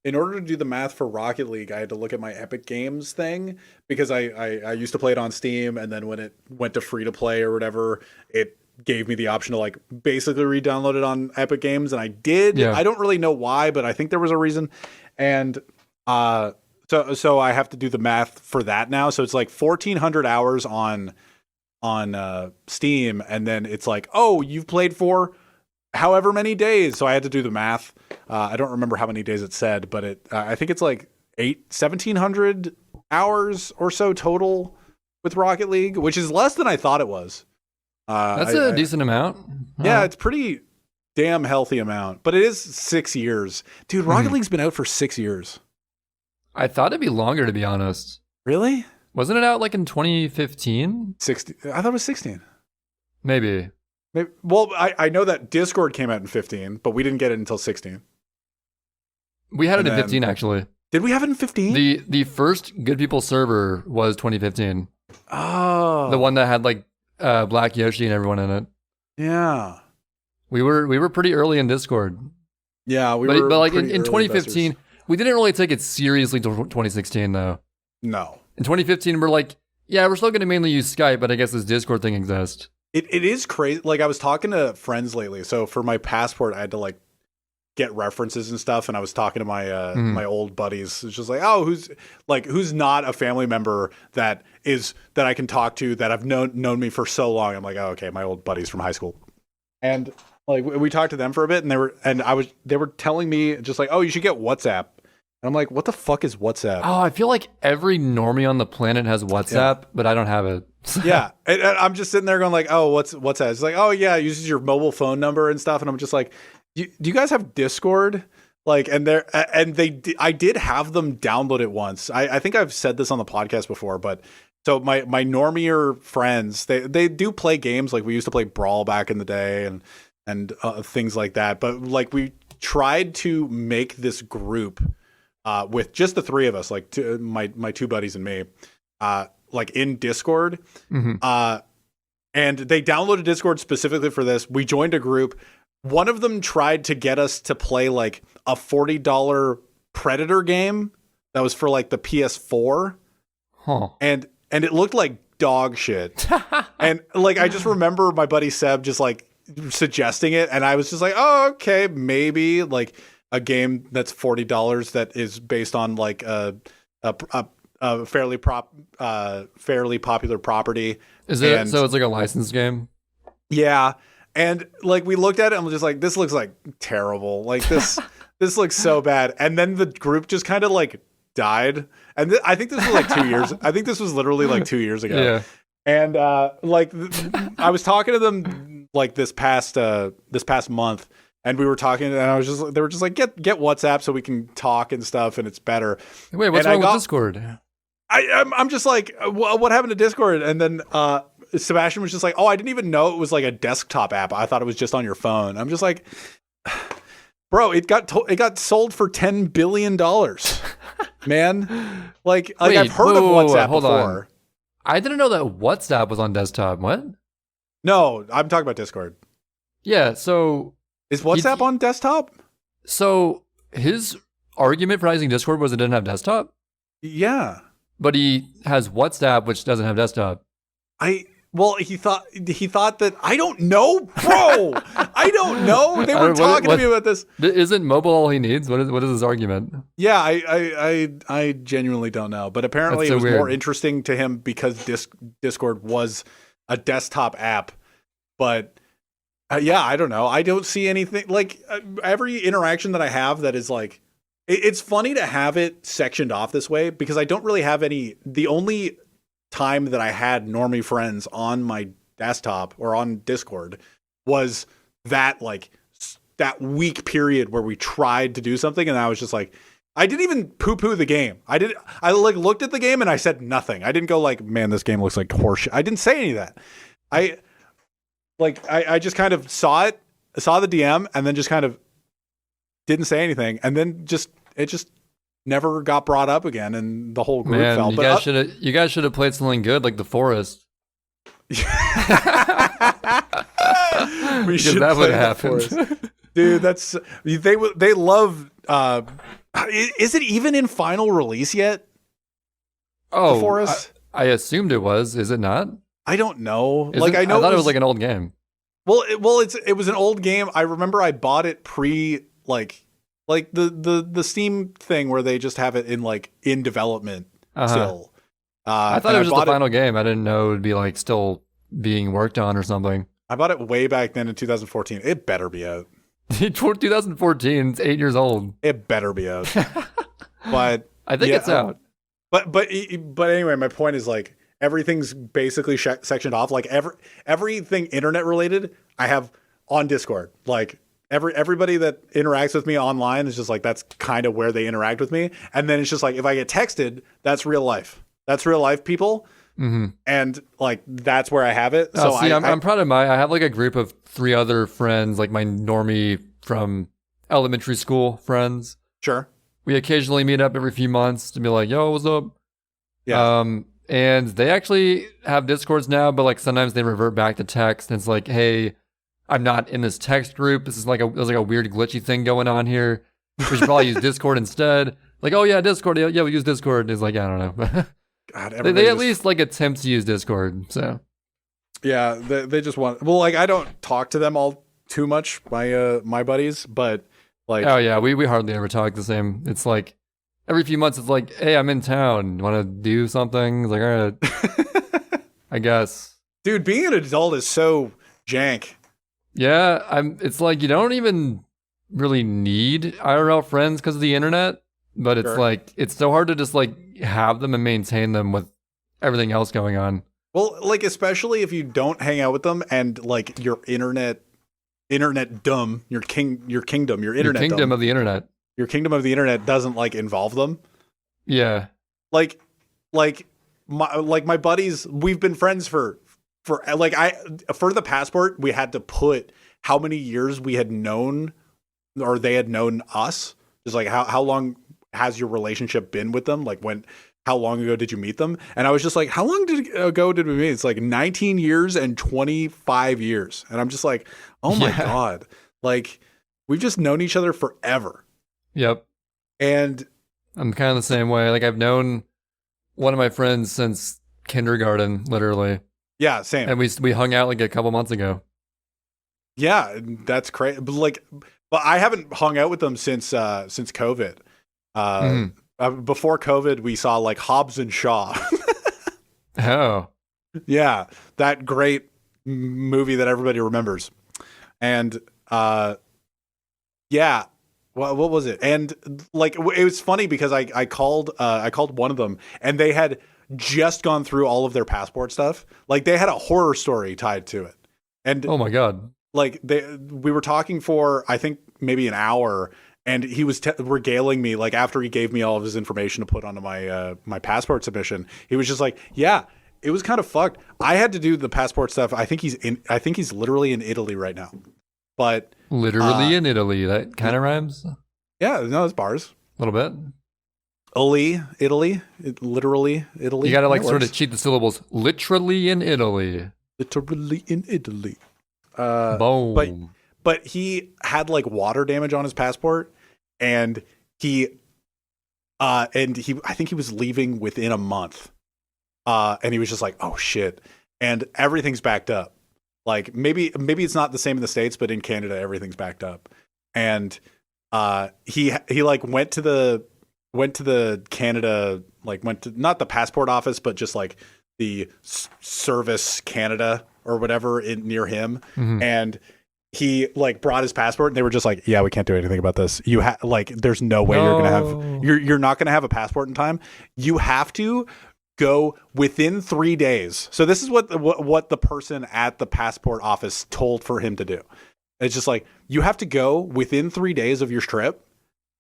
in order to do the math for Rocket League, I had to look at my Epic Games thing because I used to play it on Steam, and then when it went to free to play or whatever, it gave me the option to like basically re-download it on Epic Games, and I did. Yeah. I don't really know why, but I think there was a reason. And so I have to do the math for that now. So it's like 1,400 hours on Steam, and then it's like, oh, you've played for however many days. So I had to do the math. I don't remember how many days it said, but I think it's like 1,700 hours or so total with Rocket League, which is less than I thought it was. That's a decent amount. Yeah, it's pretty damn healthy amount, but it is 6 years. Dude, Rocket League's been out for 6 years. I thought it'd be longer, to be honest. Really? Wasn't it out like in 2015? 16. I thought it was 16. Maybe. Well, I know that Discord came out in 15, but we didn't get it until 16. We had it in 15, actually. Did we have it in 15? The first Good People server was 2015. Oh. The one that had like Black Yoshi and everyone in it. Yeah. We were pretty early in Discord. Yeah, but like in 2015, we didn't really take it seriously till 2016 though. No. In 2015, we're like, yeah, we're still going to mainly use Skype, but I guess this Discord thing exists. It is crazy. Like I was talking to friends lately. So for my passport, I had to like get references and stuff. And I was talking to my my old buddies. It's just like, oh, who's not a family member that I can talk to that have known me for so long. I'm like, oh, okay, my old buddies from high school. And like we talked to them for a bit, and they were telling me just like, oh, you should get WhatsApp. And I'm like, what the fuck is WhatsApp? Oh, I feel like every normie on the planet has WhatsApp, but I don't have it. Yeah. And I'm just sitting there going like, oh, what's that? It's like, oh yeah, it uses your mobile phone number and stuff. And I'm just like, do you guys have Discord? Like, I did have them download it once. I think I've said this on the podcast before, but so my normier friends, they do play games. Like we used to play Brawl back in the day and things like that. But like we tried to make this group with just the three of us, like my two buddies and me, like in Discord. Mm-hmm. And they downloaded Discord specifically for this. We joined a group. One of them tried to get us to play like a $40 Predator game that was for like the PS4. Huh. And it looked like dog shit. And like, I just remember my buddy Seb just like suggesting it. And I was just like, oh, okay, maybe like a game that's $40 that is based on like a fairly popular property. Is it? So it's like a licensed game? Yeah. And like we looked at it and we're just like, this looks like terrible. Like this looks so bad. And then the group just kind of like died. And I think this was like 2 years. I think this was literally like 2 years ago. Yeah. And like I was talking to them like this past month, and we were talking, and they were just like, get WhatsApp so we can talk and stuff, and it's better. Wait, what's wrong with Discord? I'm just like, what happened to Discord? And then Sebastian was just like, oh, I didn't even know it was like a desktop app. I thought it was just on your phone. I'm just like, bro, it got sold for $10 billion, man. Like Wait, I've heard of WhatsApp hold before. On. I didn't know that WhatsApp was on desktop. What? No, I'm talking about Discord. Yeah, so is WhatsApp on desktop? So his argument for using Discord was it didn't have desktop? Yeah. But he has WhatsApp, which doesn't have desktop. He thought that, I don't know, bro. I don't know. They were talking to me about this. Isn't mobile all he needs? What is his argument? Yeah, I genuinely don't know. But apparently it was weird. More interesting to him because Discord was a desktop app. But yeah, I don't know. I don't see anything like every interaction that I have that is like, it's funny to have it sectioned off this way because I don't really have any. The only time that I had normie friends on my desktop or on Discord was that like that week period where we tried to do something, and I was just like, I didn't even poo-poo the game. I like looked at the game and I said nothing. I didn't go like, man, this game looks like horseshit. I didn't say any of that. I just kind of saw the DM and then just kind of didn't say anything, and then it just never got brought up again, and the whole group fell. You guys should have played something good like The Forest. We Because should that would play the happen. forest. Dude, that's they love. Is it even in final release yet? Oh, The forest. I assumed it was. Is it not? I don't know. Is Like it? I know I thought it was like an old game. Well, it was an old game. I remember I bought it pre like the Steam thing where they just have it in development still. I thought it was just the final game. I didn't know it would be like still being worked on or something. I bought it way back then in 2014. It better be out. 2014. It's 8 years old. It better be out. But I think it's out. But anyway, my point is like everything's basically sectioned off. Like everything internet related, I have on Discord. Like everybody that interacts with me online is just like that's kind of where they interact with me. And then it's just like if I get texted, that's real life. That's real life people. Mm-hmm. And like that's where I have it. So I'm proud of I have like a group of 3 other friends, like my normie from elementary school friends. Sure. We occasionally meet up every few months to be like, yo, what's up? Yeah. And they actually have Discords now, but like sometimes they revert back to text and it's like, hey, I'm not in this text group. This is there's like a weird glitchy thing going on here. We should probably use Discord instead. Like, oh yeah, Discord. Yeah, we use Discord. And it's like, I don't know. God, they at least like attempt to use Discord. So yeah, they just want. Well, like I don't talk to them all too much, my buddies, but like, oh yeah, we hardly ever talk the same. It's like every few months, it's like, hey, I'm in town. You want to do something? It's like, all right, I guess. Dude, being an adult is so jank. Yeah, it's like you don't even really need IRL friends because of the internet, but it's like it's so hard to just like have them and maintain them with everything else going on. Well, like especially if you don't hang out with them and like your internet dumb, your kingdom, your internet dumb, of the internet. Your kingdom of the internet doesn't like involve them. Yeah. Like my buddies, we've been friends for like for the passport, we had to put how many years we had known or they had known us. Just like how long has your relationship been with them? Like how long ago did you meet them? And I was just like, how long ago did we meet? It's like 19 years and 25 years. And I'm just like, oh my God. Like we've just known each other forever. Yep. And I'm kind of the same way. Like I've known one of my friends since kindergarten, literally. Yeah, same. And we hung out like a couple months ago. Yeah, that's crazy. But I haven't hung out with them since COVID. Before COVID, we saw like Hobbs and Shaw. Oh. Yeah, that great movie that everybody remembers. And yeah, what was it? And like it was funny because I called one of them and they had just gone through all of their passport stuff. Like they had a horror story tied to it. And oh my God. Like we were talking for I think maybe an hour, and he was regaling me like after he gave me all of his information to put onto my passport submission. He was just like, "Yeah, it was kind of fucked. I had to do the passport stuff. I think he's literally in Italy right now." But literally in Italy, that kind of rhymes. Yeah, no, it's bars. A little bit. Italy, literally Italy. You got to like sort of cheat the syllables. Literally in Italy. Literally in Italy. Boom. But he had like water damage on his passport, and I think he was leaving within a month. And he was just like, oh shit. And everything's backed up. Like maybe it's not the same in the States, but in Canada, everything's backed up. And he like went to the Canada, like went to not the passport office, but just like the Service Canada or whatever near him. Mm-hmm. And he like brought his passport and they were just like, yeah, we can't do anything about this. You like, there's no way you're not going to have a passport in time. You have to go within 3 days. So this is what the person at the passport office told for him to do. It's just like, you have to go within 3 days of your trip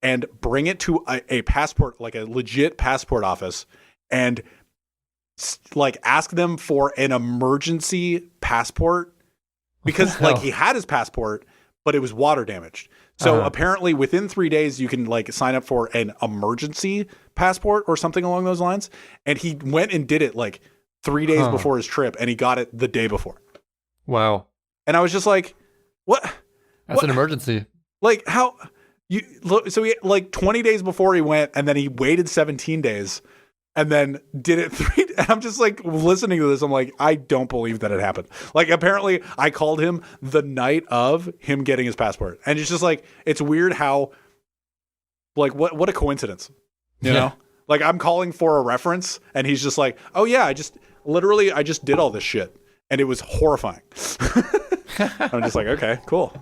and bring it to a passport, like a legit passport office, and like ask them for an emergency passport, because like he had his passport, but it was water damaged. So apparently within 3 days you can like sign up for an emergency passport or something along those lines. And he went and did it like 3 days before his trip, and he got it the day before. Wow. And I was just like, what? That's an emergency. Like, how? So he, like 20 days before he went, and then he waited 17 days and then did it 3. And I'm just like listening to this. I'm like, I don't believe that it happened. Like, apparently I called him the night of him getting his passport. And it's just like, it's weird how, like, what a coincidence, you know? Like, I'm calling for a reference and he's just like, oh yeah, I just did all this shit. And it was horrifying. I'm just like, okay, cool.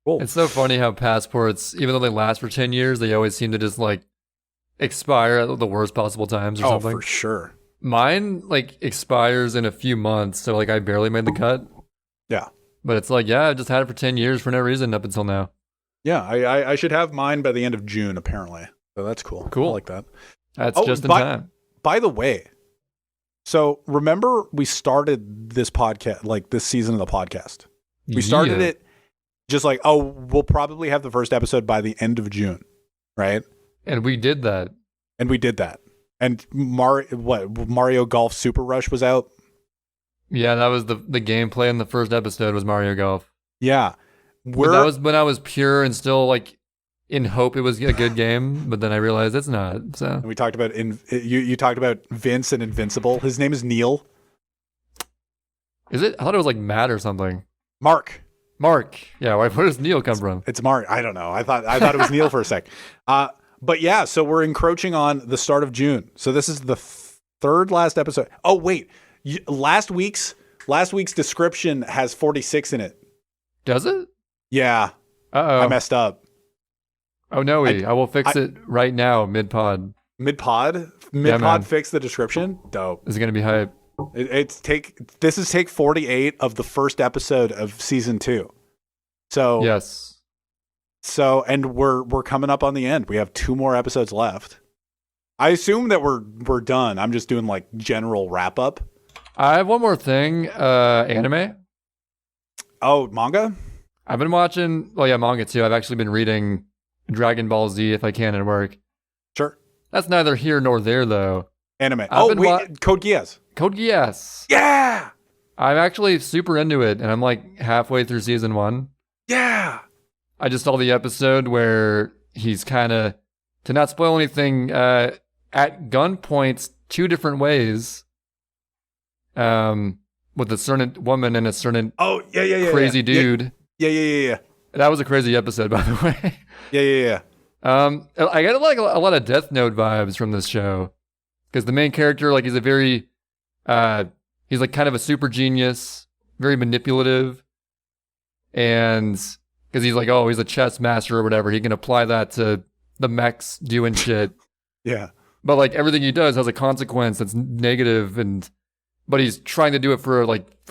It's so funny how passports, even though they last for 10 years, they always seem to just like expire at the worst possible times or something. Oh, for sure. Mine like expires in a few months, so like I barely made the cut. Yeah. But it's like, yeah, I just had it for 10 years for no reason up until now. Yeah, I should have mine by the end of June, apparently. So that's cool. Cool. I like that. That's just in time. By the way, so remember we started this podcast, like this season of the podcast. We started it just like, oh, we'll probably have the first episode by the end of June, right? And we did that. And Mario Golf Super Rush was out. Yeah, that was the gameplay in the first episode was Mario Golf. Yeah. But that was when I was pure and still like in hope it was a good game, but then I realized it's not. So and we talked about you talked about Vince and Invincible. His name is Neil. Is it? I thought it was like Matt or something. Mark. Yeah, where does Neil come from? It's Mark. I don't know. I thought it was Neil for a sec. But yeah, so we're encroaching on the start of June. So this is the third last episode. Oh wait, last week's description has 46 in it. Does it? Yeah. Uh-oh. I messed up. Oh no, I will fix it right now, mid-pod. Mid-pod? Fix the description? Dope. This is going to be hype. This is take 48 of the first episode of season 2. So yes. So and we're coming up on the end. We have 2 more episodes left. I assume that we're done. I'm just doing like general wrap up. I have one more thing. Anime. Oh, manga? I've been watching. Well, yeah, manga too. I've actually been reading Dragon Ball Z if I can at work. Sure. That's neither here nor there though. Anime. Code Geass. Code Geass. Yeah. I'm actually super into it, and I'm like halfway through season 1. Yeah. I just saw the episode where he's kind of, to not spoil anything, at gunpoint 2 different ways. With a certain woman and a certain crazy dude. Yeah. That was a crazy episode, by the way. Yeah. I got like a lot of Death Note vibes from this show, because the main character, like, he's a very, he's like kind of a super genius, very manipulative, and because he's like, oh, he's a chess master or whatever, he can apply that to the mechs doing shit. Yeah. But like everything he does has a consequence that's negative, but he's trying to do it for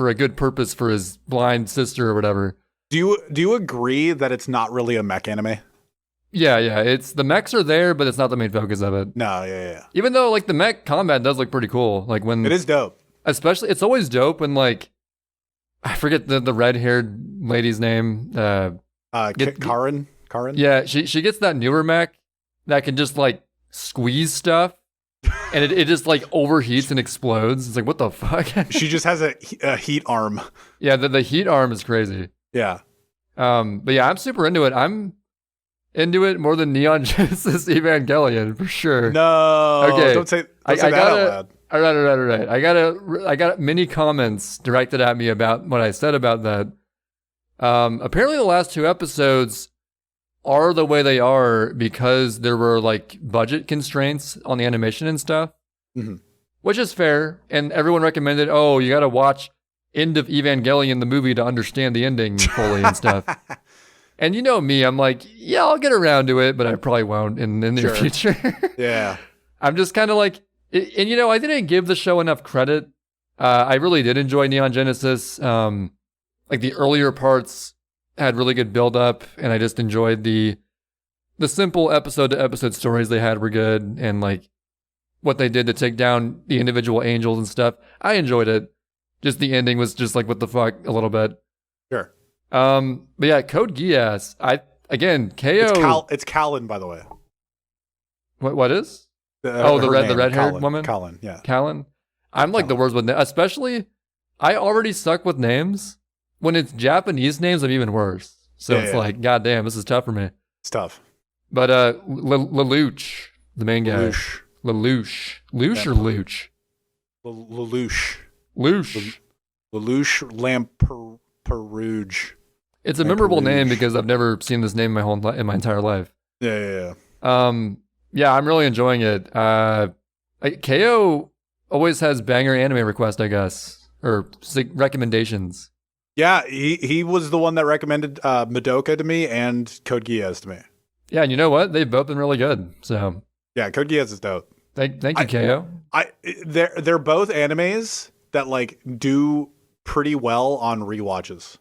a good purpose for his blind sister or whatever. Do you agree that it's not really a mech anime? Yeah. It's the mechs are there, but it's not the main focus of it. No, yeah. Even though like the mech combat does look pretty cool. Like when it is dope. Especially, it's always dope when like I forget the red-haired lady's name. Karen. Yeah, she gets that newer mech that can just like squeeze stuff. And it just like overheats and explodes. It's like, what the fuck? She just has a heat arm. Yeah, the heat arm is crazy. Yeah. But yeah, I'm super into it. I'm into it more than Neon Genesis Evangelion for sure. No. Okay. Don't say that out loud. All right. I got many comments directed at me about what I said about that. Apparently the last 2 episodes are the way they are because there were like budget constraints on the animation and stuff, which is fair. And everyone recommended, oh, you got to watch End of Evangelion, the movie, to understand the ending fully and stuff. And you know me, I'm like, yeah, I'll get around to it, but I probably won't in the near future. Yeah. I'm just kind of like, and you know, I didn't give the show enough credit. I really did enjoy Neon Genesis. Like the earlier parts had really good build up, and I just enjoyed the simple episode to episode stories they had were good, and like what they did to take down the individual angels and stuff. I enjoyed it. Just the ending was just like, what the fuck, a little bit. Sure. But yeah, Code Geass. KO. It's Callan, by the way. What is? The red-haired woman. Callan, yeah. Callan. I'm like the worst with names, especially. I already suck with names. when it's Japanese names, I'm even worse. So it's like, God damn, this is tough for me. It's tough. But Lelouch, the main guy. Lelouch. Lelouch or Luch? Lelouch. Lelouch. Lelouch Lamperouge. It's a memorable name because I've never seen this name in my entire life. Yeah. Yeah, I'm really enjoying it. KO always has banger anime requests, I guess, or recommendations. Yeah, he was the one that recommended Madoka to me and Code Geass to me. Yeah, and you know what? They've both been really good. So yeah, Code Geass is dope. Thank you, KO. They're both animes that like do pretty well on rewatches.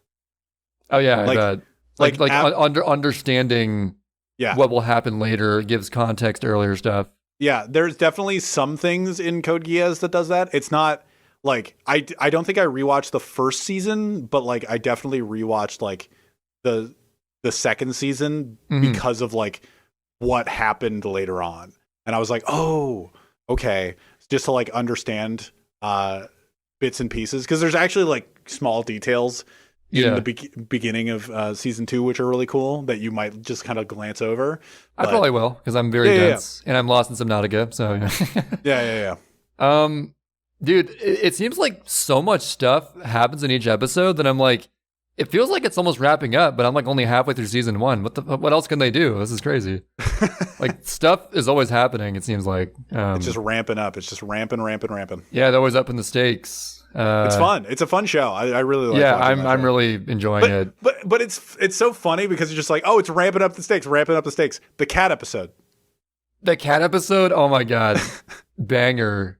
Oh yeah, I bet. Understanding what will happen later gives context to earlier stuff. Yeah, there's definitely some things in Code Geass that does that. It's not like I don't think I rewatched the first season, but like I definitely rewatched like the second season because of like what happened later on. And I was like, "Oh, okay." Just to like understand bits and pieces, because there's actually like small details in the beginning of season 2 which are really cool that you might just kind of glance over. I probably will, because I'm very dense and I'm lost in Subnautica. So yeah. Dude, it seems like so much stuff happens in each episode that I'm like, it feels like it's almost wrapping up, but I'm like only halfway through season 1. What else can they do? This is crazy. Like stuff is always happening. It seems like it's just ramping up. It's just ramping. Yeah, they're always up in the stakes. It's fun. It's a fun show. I really like. Yeah, I'm really enjoying it. But it's so funny because you're just like, oh, it's ramping up the stakes. The cat episode. Oh my god, banger!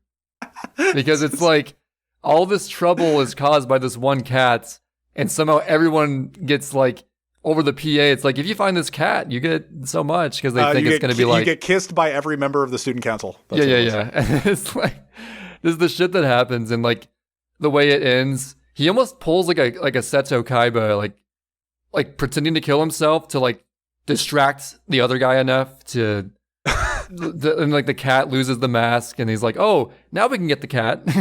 Because it's like all this trouble is caused by this one cat, and somehow everyone gets like over the PA. It's like, if you find this cat, you get so much, because they think it's going to be like, you get kissed by every member of the student council. That's yeah. And it's like, this is the shit that happens, and like the way it ends, he almost pulls like a Seto Kaiba, like pretending to kill himself to like distract the other guy enough to. And like the cat loses the mask, and he's like, "Oh, now we can get the cat." we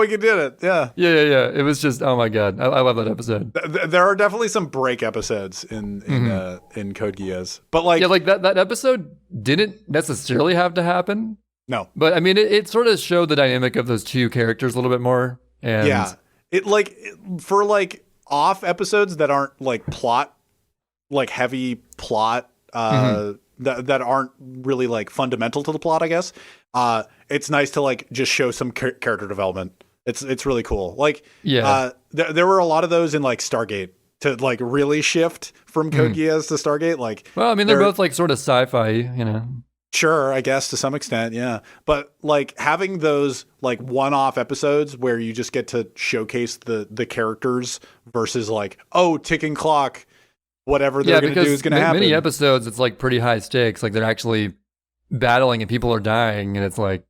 can do it. Yeah. It was just, oh my god, I love that episode. There are definitely some break episodes in Code Geass, but like that episode didn't necessarily have to happen. No, but I mean, it sort of showed the dynamic of those two characters a little bit more. And for like off episodes that aren't like heavy plot. That aren't really like fundamental to the plot, I guess. It's nice to like just show some character development. It's really cool. Like, there were a lot of those in like Stargate to like really shift from Code Geass to Stargate. Like, well, I mean, they're both like sort of sci-fi, you know. Sure, I guess to some extent, yeah. But like having those like one-off episodes where you just get to showcase the characters versus like, oh, ticking clock. Whatever they're going to do is going to happen. Many episodes, it's like pretty high stakes. Like they're actually battling and people are dying, and it's like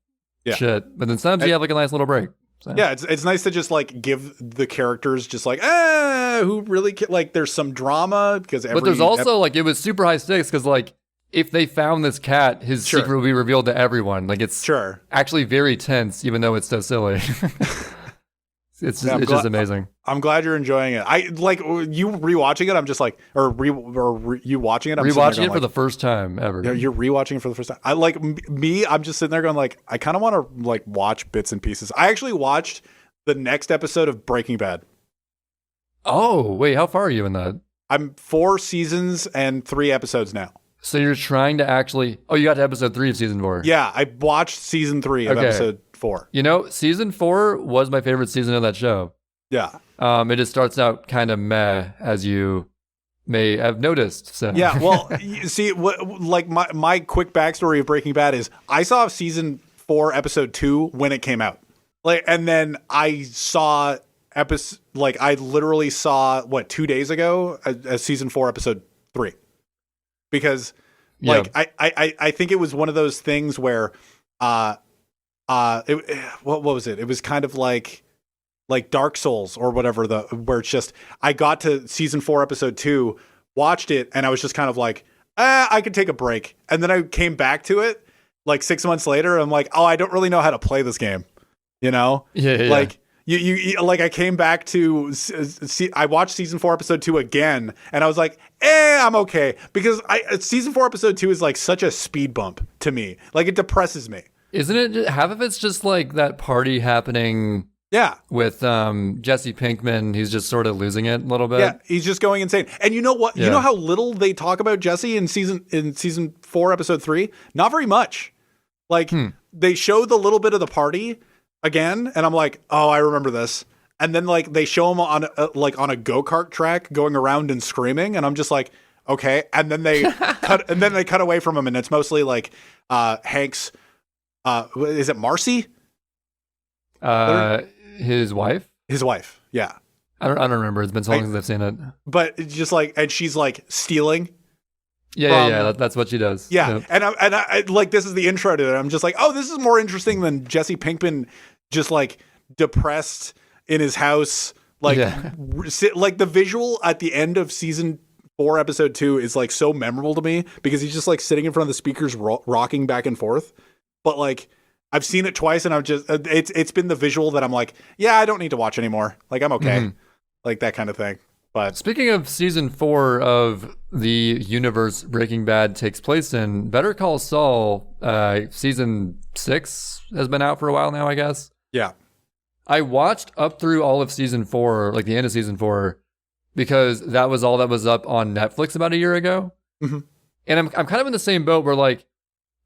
shit. But then sometimes you have like a nice little break. So. Yeah, it's nice to just like give the characters just like who really like there's some drama because but there's also like it was super high stakes because like if they found this cat, his secret will be revealed to everyone. Like it's actually very tense, even though it's so silly. It's just amazing. I'm glad you're enjoying it. I like you rewatching it. I'm just like, you watching it. I'm rewatching it for the first time ever. Yeah, you're rewatching it for the first time. I like me. I'm just sitting there going like, I kind of want to like watch bits and pieces. I actually watched the next episode of Breaking Bad. Oh wait, how far are you in that? I'm 4 seasons and 3 episodes now. So you're trying to actually? Oh, you got to episode 3 of season 4. Yeah, I watched season 3 of episode 4. You know, season 4 was my favorite season of that show. Yeah. It just starts out kind of meh, as you may have noticed. So yeah, well, you see, like my quick backstory of Breaking Bad is I saw season 4 episode 2 when it came out, like, and then I saw I literally saw 2 days ago as season 4 episode 3, because like I think it was one of those things where what was it? It was kind of like Dark Souls or whatever, where it's just I got to season 4 episode 2, watched it, and I was just kind of like, I could take a break, and then I came back to it like 6 months later. I'm like, oh, I don't really know how to play this game, you know? Yeah. Like Like I came back to I watched season 4 episode 2 again, and I was like, I'm okay, because season 4 episode 2 is like such a speed bump to me. Like it depresses me. Isn't it? Half of it's just like that party happening. Yeah, with Jesse Pinkman, he's just sort of losing it a little bit. Yeah, he's just going insane. And you know what? You know how little they talk about Jesse in season 4 episode 3? Not very much. Like they show the little bit of the party again, and I'm like, oh, I remember this. And then like they show him on a go-kart track going around and screaming, and I'm just like, okay. And then they cut away from him, and it's mostly like Hank's. Is it Marcy? His wife. His wife. Yeah. I don't remember. It's been so long since I've seen it. But it's just like, and she's like stealing. Yeah. That's what she does. Yeah. Yep. And I like, this is the intro to it. I'm just like, oh, this is more interesting than Jesse Pinkman just like depressed in his house. Like, like the visual at the end of season 4 episode 2 is like so memorable to me because he's just like sitting in front of the speakers rocking back and forth. But like, I've seen it twice, and I've just it's been the visual that I'm like, yeah, I don't need to watch anymore. Like I'm okay, like that kind of thing. But speaking of season 4 of the universe Breaking Bad takes place in, Better Call Saul, season 6 has been out for a while now, I guess. Yeah, I watched up through all of season 4, like the end of season 4, because that was all that was up on Netflix about a year ago. And I'm kind of in the same boat where like,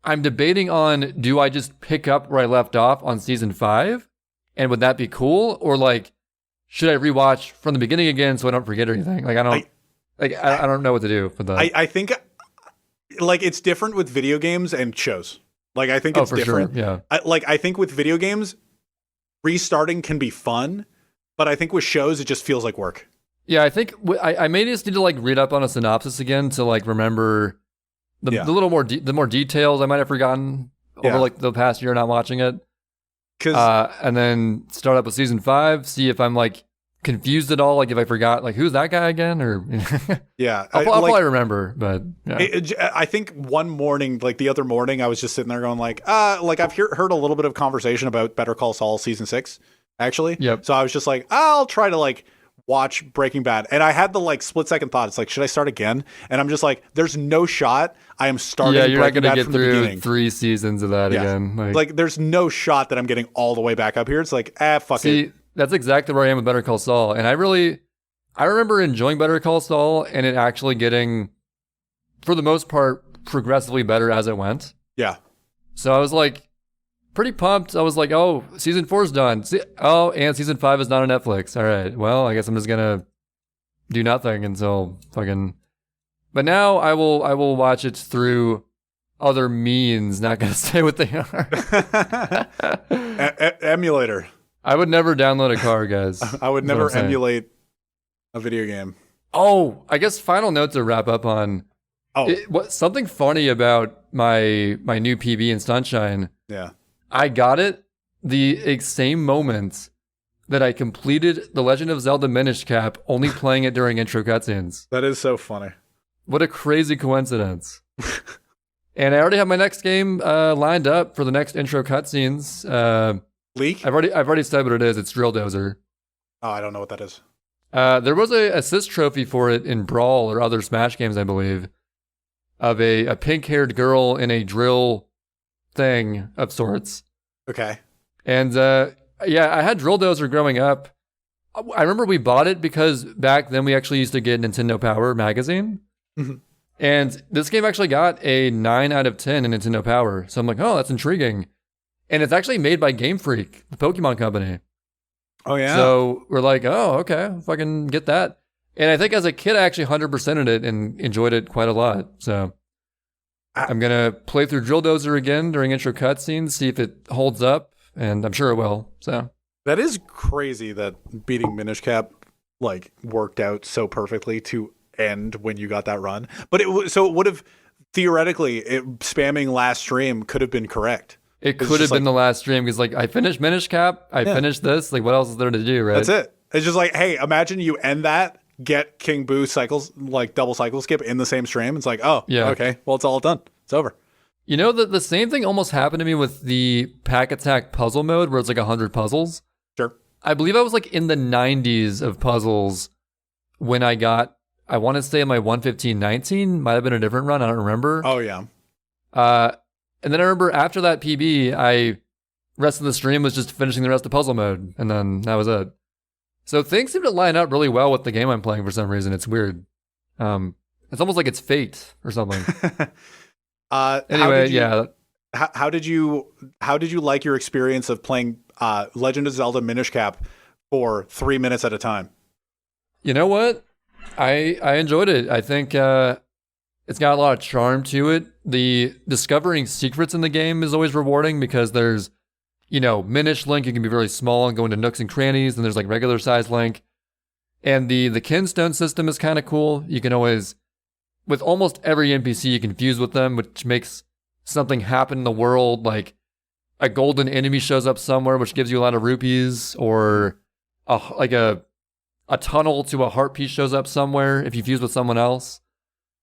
I'm debating on, do I just pick up where I left off on season 5? And would that be cool? Or like, should I rewatch from the beginning again so I don't forget anything? Like, I don't know what to do for that. I think like it's different with video games and shows. Like, I think it's different. Sure. Yeah. I think with video games, restarting can be fun, but I think with shows, it just feels like work. Yeah, I think I may just need to like read up on a synopsis again to like remember the little more the more details I might have forgotten over like the past year not watching it. And then start up with season 5, see if I'm like confused at all, like if I forgot like who's that guy again, or I'll probably remember. But I think one morning, like the other morning, I was just sitting there going like I've heard a little bit of conversation about Better Call Saul season 6 actually. Yep. So I was just like, I'll try to like watch Breaking Bad, and I had the like split second thought. It's like, should I start again? And I'm just like, there's no shot I am starting. Yeah, you're Breaking not going Bad to get from the through beginning. 3 seasons of that again. Like, there's no shot that I'm getting all the way back up here. It's like, fuck it. That's exactly where I am with Better Call Saul, and I remember enjoying Better Call Saul, and it actually getting, for the most part, progressively better as it went. Yeah. So I was like, pretty pumped. I was like, oh, season 4's done. And season 5 is not on Netflix. All right. Well, I guess I'm just gonna do nothing until fucking. But now I will watch it through other means. Not gonna say what they are. Emulator. I would never download a car, guys. I would never emulate a video game. Oh, I guess final note to wrap up on. Something funny about my new PB in Sunshine. Yeah. I got it the same moment that I completed The Legend of Zelda Minish Cap, only playing it during intro cutscenes. That is so funny. What a crazy coincidence. And I already have my next game lined up for the next intro cutscenes. Leak? I've already said what it is. It's Drill Dozer. Oh, I don't know what that is. There was a assist trophy for it in Brawl or other Smash games, I believe, of a pink-haired girl in a drill thing of sorts. Okay. And I had Drill Dozer growing up. I remember we bought it because back then we actually used to get Nintendo Power magazine. Mm-hmm. And this game actually got a 9 out of 10 in Nintendo Power. So I'm like, oh, that's intriguing. And it's actually made by Game Freak, the Pokemon company. Oh, yeah? So we're like, oh, okay, fucking get that. And I think as a kid, I actually 100%ed it and enjoyed it quite a lot. So I'm going to play through Drill Dozer again during intro cutscenes, see if it holds up, and I'm sure it will. So that is crazy that beating Minish Cap like worked out so perfectly to end when you got that run. But it would have theoretically spamming last stream could have been correct. It could have been the last stream because like I finished Minish Cap, I finished this. Like what else is there to do, right? That's it. It's just like, hey, imagine you end that, get King Boo cycles like double cycle skip in the same stream. It's like, oh, yeah, okay, well it's all done. It's over. You know, the same thing almost happened to me with the Pack Attack puzzle mode where it's like 100 puzzles. Sure. I believe I was like in the 90s of puzzles when I want to say my 115.19, might have been a different run, I don't remember. Oh, yeah. And then I remember after that PB, rest of the stream was just finishing the rest of puzzle mode, and then that was it. So things seem to line up really well with the game I'm playing for some reason. It's weird. It's almost like it's fate or something. Anyway, How did you like your experience of playing Legend of Zelda Minish Cap for 3 minutes at a time? You know what? I enjoyed it. I think it's got a lot of charm to it. The discovering secrets in the game is always rewarding because there's, Minish Link, you can be really small and go into nooks and crannies, and there's like regular size Link. And the kinstone system is kind of cool. You can always, with almost every NPC, you can fuse with them, which makes something happen in the world, like a golden enemy shows up somewhere, which gives you a lot of rupees, or a tunnel to a heart piece shows up somewhere if you fuse with someone else.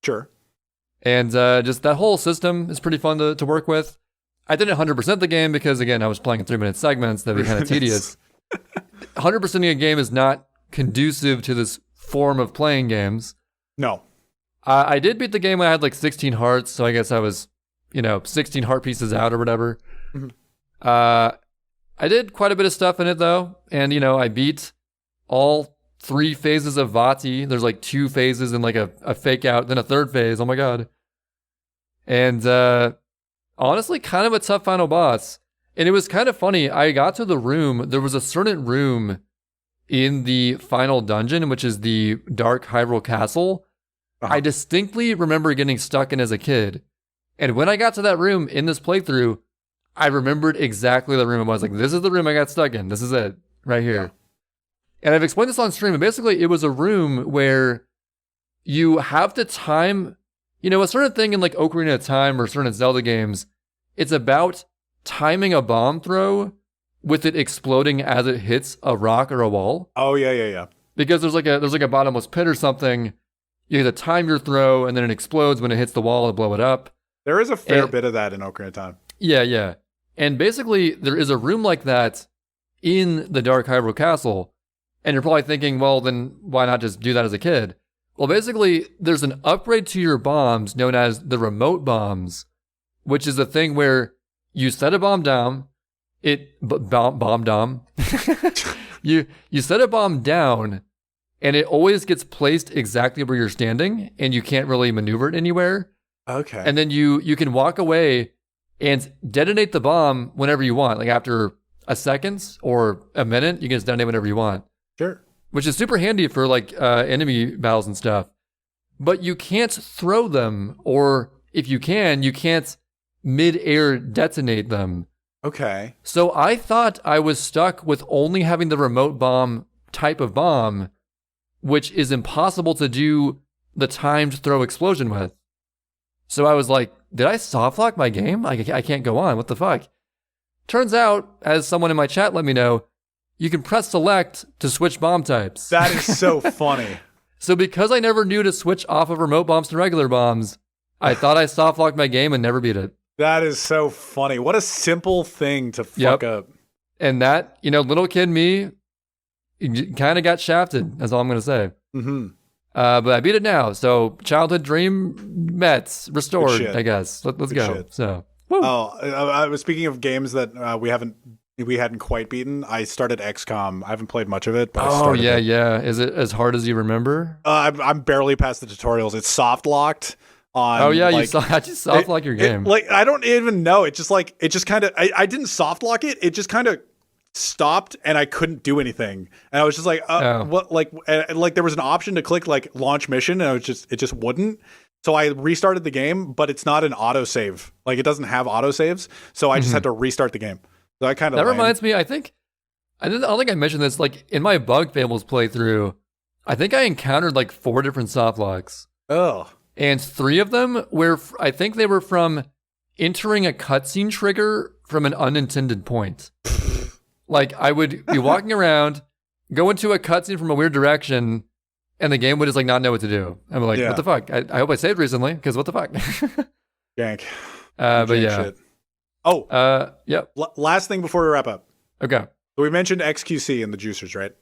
Sure. And just that whole system is pretty fun to work with. I didn't 100% the game because, again, I was playing in 3-minute segments. That'd be kind of tedious. 100%ing a game is not conducive to this form of playing games. No. I did beat the game when I had like 16 hearts, so I guess I was, 16 heart pieces out or whatever. Mm-hmm. I did quite a bit of stuff in it, though. And, I beat all 3 phases of Vati. There's like 2 phases and like a fake out, then a 3rd phase. Oh my god. And honestly, kind of a tough final boss. And it was kind of funny. I got to the room. There was a certain room in the final dungeon, which is the Dark Hyrule Castle. Uh-huh. I distinctly remember getting stuck in as a kid. And when I got to that room in this playthrough, I remembered exactly the room. I was like, this is the room I got stuck in. This is it, right here. Yeah. And I've explained this on stream. And basically, it was a room where you have to time, a certain thing in like Ocarina of Time or certain Zelda games, it's about timing a bomb throw with it exploding as it hits a rock or a wall. Oh, yeah. Because there's like a bottomless pit or something. You have to time your throw, and then it explodes when it hits the wall and blow it up. There is a fair bit of that in Ocarina of Time. Yeah. And basically, there is a room like that in the Dark Hyrule Castle. And you're probably thinking, well, then why not just do that as a kid? Well, basically, there's an upgrade to your bombs known as the remote bombs, which is a thing where you set a bomb down, you set a bomb down, and it always gets placed exactly where you're standing, and you can't really maneuver it anywhere. Okay. And then you can walk away and detonate the bomb whenever you want. Like after a second or a minute, you can just detonate whenever you want. Sure. Which is super handy for like enemy battles and stuff. But you can't throw them, or if you can't mid-air detonate them. Okay. So I thought I was stuck with only having the remote bomb type of bomb, which is impossible to do the timed throw explosion with. So I was like, did I soft lock my game? I can't go on. What the fuck? Turns out, as someone in my chat let me know, you can press select to switch bomb types. That is so funny. So because I never knew to switch off of remote bombs to regular bombs, I thought I soft locked my game and never beat it. That is so funny. What a simple thing to fuck up. And that, little kid me kind of got shafted, that's all I'm going to say. Mm-hmm. But I beat it now. So childhood dream met, restored, I guess. Let's go. Shit. So, woo. Oh, I was speaking of games that we hadn't quite beaten. I started XCOM. I haven't played much of it, but I started it. Yeah. Is it as hard as you remember? I'm barely past the tutorials. It's soft locked. You soft lock your game. I don't even know. It just kind of. I didn't soft lock it. It just kind of stopped, and I couldn't do anything. And I was just like, what? Like there was an option to click like launch mission, and it just wouldn't. So I restarted the game, but it's not an autosave. Like it doesn't have autosaves. So I just had to restart the game. So I kind of. That reminds me. I don't think I mentioned this. Like in my Bug Fables playthrough, I think I encountered like 4 different soft locks. Oh. And 3 of them I think they were from entering a cutscene trigger from an unintended point. Like I would be walking around, go into a cutscene from a weird direction, and the game would just like not know what to do. I'm like, what the fuck? I hope I saved recently, because what the fuck? Jank. But yeah. Shit. Oh. Yep. Last thing before we wrap up. Okay. So we mentioned XQC and the juicers, right?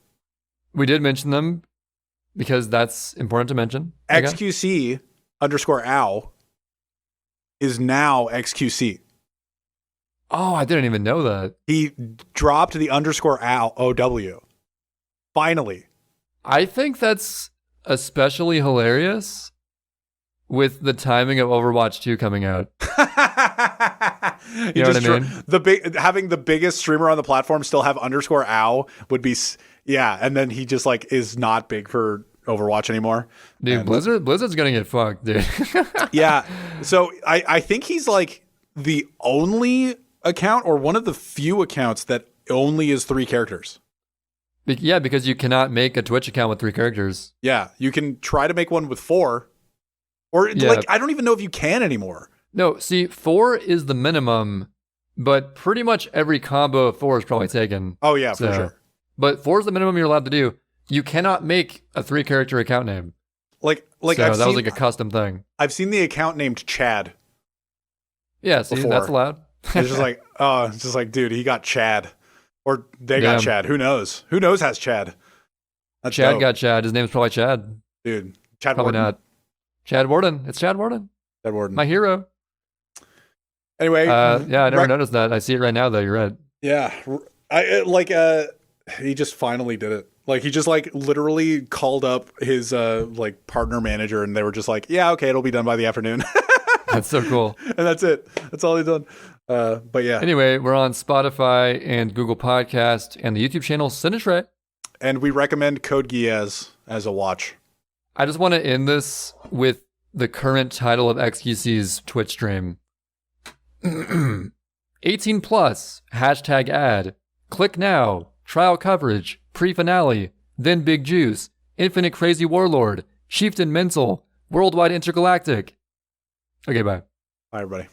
We did mention them because that's important to mention. Okay. XQC _ ow is now XQC. Oh, I didn't even know that. He dropped the _ ow OW. Finally. I think that's especially hilarious with the timing of Overwatch 2 coming out. You know what I mean? Having the biggest streamer on the platform still have _ ow would be, yeah. And then he just like is not big for Overwatch anymore. Dude, Blizzard's gonna get fucked, dude. Yeah. So I think he's like the only account or one of the few accounts that only is 3 characters. Yeah, because you cannot make a Twitch account with 3 characters. Yeah. You can try to make one with 4. Or like, I don't even know if you can anymore. No, see, 4 is the minimum, but pretty much every combo of 4 is probably taken. Oh, yeah, for sure. But 4 is the minimum you're allowed to do. You cannot make a 3-character account name. Like so that was like a custom thing. I've seen the account named Chad. Yeah, see, before. That's allowed. It's just like, oh, it's just like, dude, he got Chad. Or they got Chad. Who knows? Who knows has Chad? That's Chad dope. got Chad. His name's probably Chad. Dude, Chad Probably Warden. not. Chad Warden. It's Chad Warden. Chad Warden. My hero. Anyway. Yeah, I never noticed that. I see it right now, though. You're right. Yeah. He just finally did it. Like, he just, like, literally called up his, like, partner manager, and they were just like, yeah, okay, it'll be done by the afternoon. That's so cool. And that's it. That's all he's done. But yeah. Anyway, we're on Spotify and Google Podcast and the YouTube channel SidNTrey. And we recommend Code Geass as a watch. I just want to end this with the current title of XQC's Twitch stream. 18 plus, #ad, click now, trial coverage, pre-finale, then big juice, infinite crazy warlord, chieftain mental, worldwide intergalactic. Okay, bye. Bye, everybody.